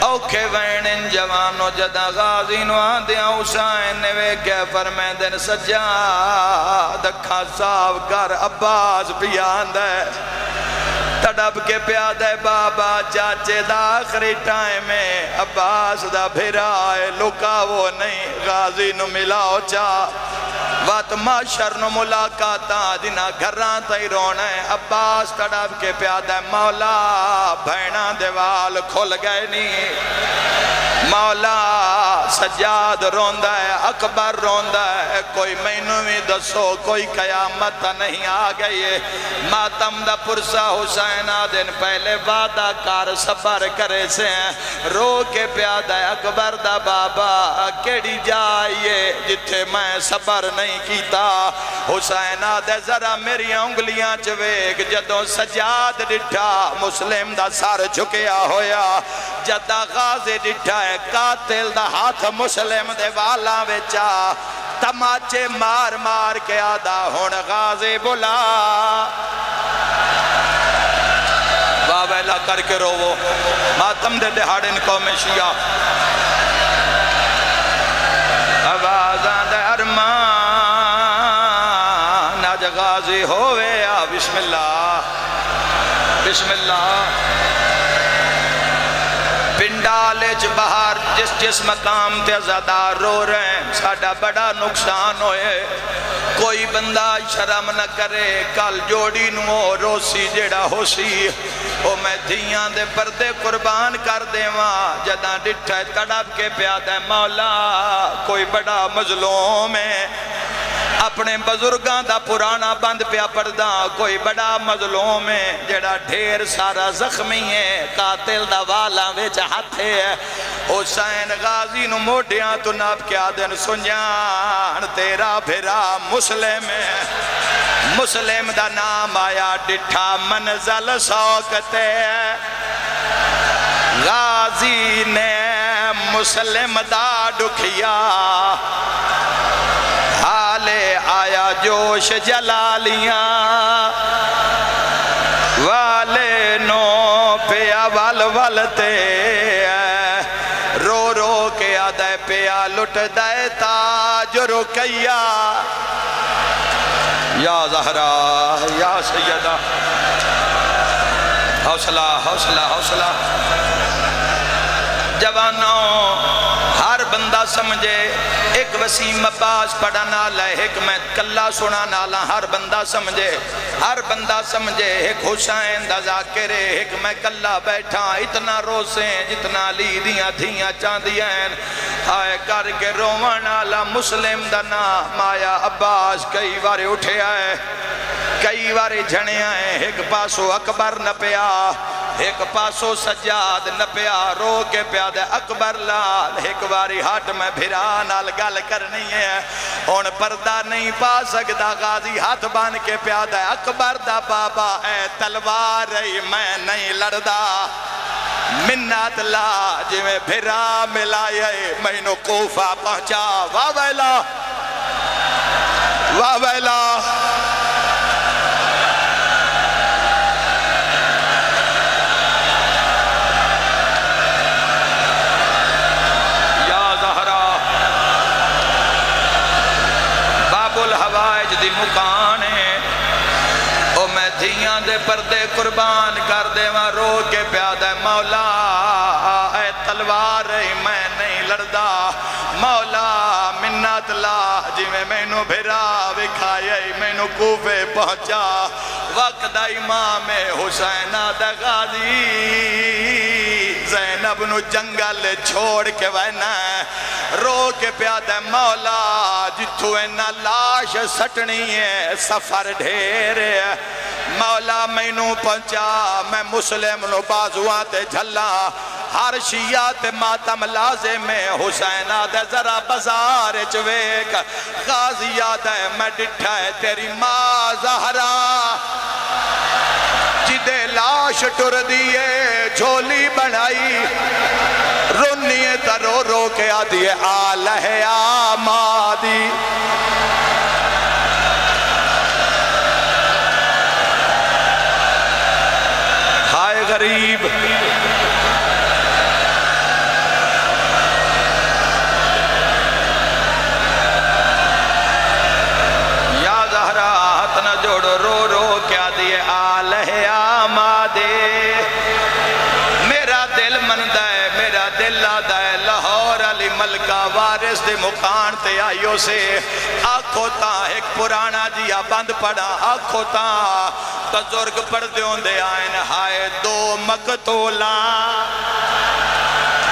اوکھے وینن جوانو جدہ غازی نو آدھیاں حسین نوے کے فرمین دن سجاد کھا صاف کر عباس پیاند ہے تڑپ کے پیادہ بابا چاچے دا آخری ٹائم میں عباس دا بھرائے لکا وہ نہیں غازی نو ملاؤ چاہ وات معاشر نو ملاقاتا جنا گھران تائی رونا ہے عباس تڑپ کے پیادہ مولا بھینا دیوال کھل گئے نہیں مولا سجاد روندہ ہے اکبر روندہ ہے کوئی مینوی دسو کوئی قیامت نہیں آگئی ہے ماتم دا پرسا حسین آدن پہلے وعدہ کار صبر کرے سے ہیں رو کے پیادہ اکبر دا بابا کیڑی جائیے جتھے میں صبر نہیں کیتا حسین آدھے ذرا میری انگلیاں چویک جدوں سجاد ڈٹھا مسلم دا سار جھکیا ہویا جدہ غازی ڈٹھا ہے قاتل دا ہاتھ مسلم دے والا ویچا تماچے مار مار کے آدھا ہون غازی بلا واویلا کر کے رو وہ ماتم دے دہاڑن قوم شیعہ آوازاں دے ارمان آج غازی ہوئے بسم اللہ بسم اللہ پنڈالج باہر جس مقام تے عزادار رو رہے ہیں ساڑھا بڑا نقصان ہوئے کوئی بندہ شرم نہ کرے کل جوڑی نو روسی جڑا ہو سی او میں دھیاں دے پردے قربان کر دے وہاں جدہ ڈٹھا تڑپ کے پیادہ مولا کوئی بڑا مظلوم ہے اپنے بزرگاں دا پرانا بند پیا پردہ کوئی بڑا مظلوم ہے جڑا ڈھیر سارا زخمی ہے قاتل دا والا ویچ ہاتھے ہے حسین غازی نو موڑیاں تو ناب کیا دن سنجان تیرا بھرا مسلم ہے مسلم دا نام آیا ڈٹھا منزل سوکتے غازی نے مسلم دا ڈکھیا حالے آیا جوش جلالیاں والے نو پیا وال والتے رو رو کے آدھے پیا لٹ دے تاج رقیہ یا زہرا یا سیدہ حوصلہ حوصلہ حوصلہ جوانوں ہر بندہ سمجھے ایک وسیم عباس پڑھا نالا ہے ایک میں کلا سنا نالا ہر بندہ سمجھے ایک حسین دا ذاکرے ایک میں کلا بیٹھا اتنا روسیں جتنا لی دیاں دھیاں چاندیاں آئے کر کے روان نالا مسلم دا نام آیا عباس کئی بارے اٹھے آئے کئی واری جھنے آئے ایک پاسو اکبر نہ پیا ایک پاسو سجاد نہ پیا رو کے پیا دے اکبر لال ایک واری ہاتھ میں بھرا نال گل کرنی ہے ہون پردہ نہیں پا سکتا غازی ہاتھ بان کے پیا دے اکبر دا بابا ہے تلوار میں نہیں لڑدا منت لا جی میں بھرا ملائے میں نو کوفہ پہنچا واہ ویلا واہ ویلا یا زہرا باب الحوائج دی مکانے او میں دھیاں دے پردے قربان کر دے وہاں رو کے پیادہ مولا اے تلوار میں نہیں لڑدا مولا منت لا جی میں نو بھرا وکھائے میں نو کوفے پہنچا وقت امام حسین دا غازی زینب نو جنگل چھوڑ کے وینا رو کے پیادہ مولا جتھو اینا لاش سٹنی ہے سفر ڈھیر ہے مولا میں نو پہنچا میں مسلم نو بازوان تے جھلا ہر شیعہ ماتم لازم حسین آدھے ذرا بزار چویک غازی آدھے میں ڈٹھا ہے تیری ماں زہرا جدے لاش ٹر دیئے جھولی بنائی رنیے ترو رو کے آدھیے آلہ آمادی ہائے غریب جوڑو رو رو کیا دیئے آلہ آمادے میرا دل مندہ ہے میرا دل آدھا ہے لاہور علی ملکہ وارث دے مکان تے آئیو سے آنکھوں تا ایک پرانا جیا بند پڑا آنکھوں تا بزرگ پردیوں دے آئین ہائے دو مقتولا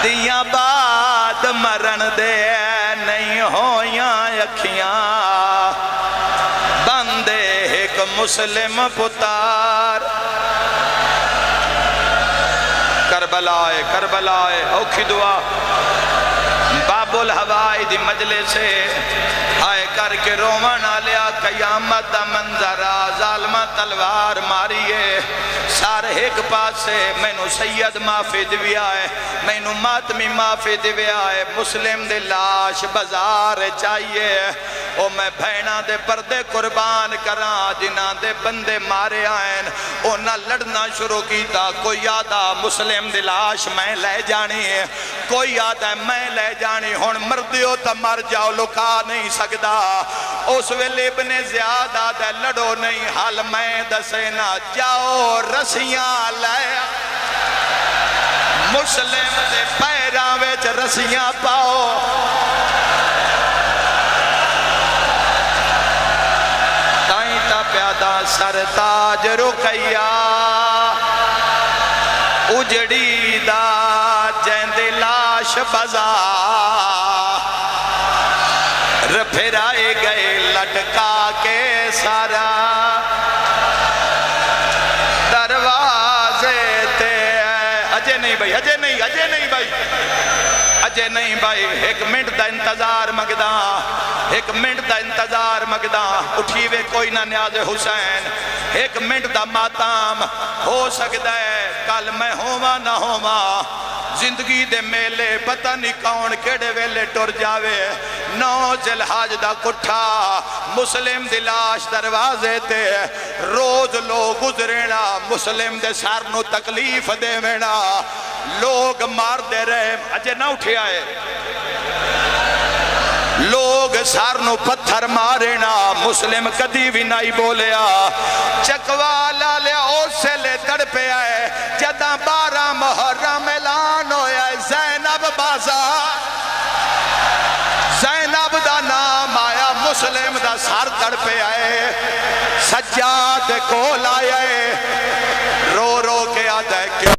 دیاں بعد مرن دے نہیں ہویاں اکھیاں بندے ایک مسلم پتار کربلائے اوکھی دعا باب الحوائی دی مجلس سے آئے کر کے رومن آلیا قیامت دا منظرہ ظالمہ تلوار ماریے سارے ایک پاس سے میں نو سید معافی دوی آئے میں نو ماتمی معافی دوی آئے مسلم دے لاش بزار چاہیے او میں بھینا دے پردے قربان کران جنہاں دے بندے مارے آئین او نہ لڑنا شروع کیتا کوئی آدھا مسلم دے لاش میں لے جانی ہے کوئی آدھا میں لے جانی ہون مردیو تا مر جاؤ لکا نہیں سکدا اس ویلے ابن زیاد آدھا لڑو نہیں حال میں دسینا جاؤ رسیاں لے مسلم دے پیراں ویچ رسیاں پاؤ پیادہ سرتاج رکیا اجڑی دا جیند لاش بزا پھرائے گئے لٹکا کے سارا دروازے تے اجے نہیں بھائی اجے نہیں بھائی ایک منٹ دا انتظار مگدہ ایک منٹ دا انتظار مگدہ اٹھیوے کوئی نہ نیاز حسین ایک منٹ دا ماتام ہو سکتا ہے کل میں ہوا نہ ہوا زندگی دے میلے پتہ نہیں کون کیڑے ویلے ٹر جاوے 9 ذوالحج دا کٹھا مسلم دی لاش دروازے تے روز لوگ گزرینا مسلم دے سر نو تکلیف دے وینا لوگ مار دے رہے اجے نہ اٹھے آئے لوگ سارنو پتھر مارینا مسلم کدی بھی نہیں بولیا چکوالا لے اوسے لے تڑ پہ آئے جدہ 12 محرم اعلان ہویا ہے زینب بازار زینب دا نام آیا مسلم دا سار تڑ پہ آئے سجاد کول آئے رو رو کے آدھے کیوں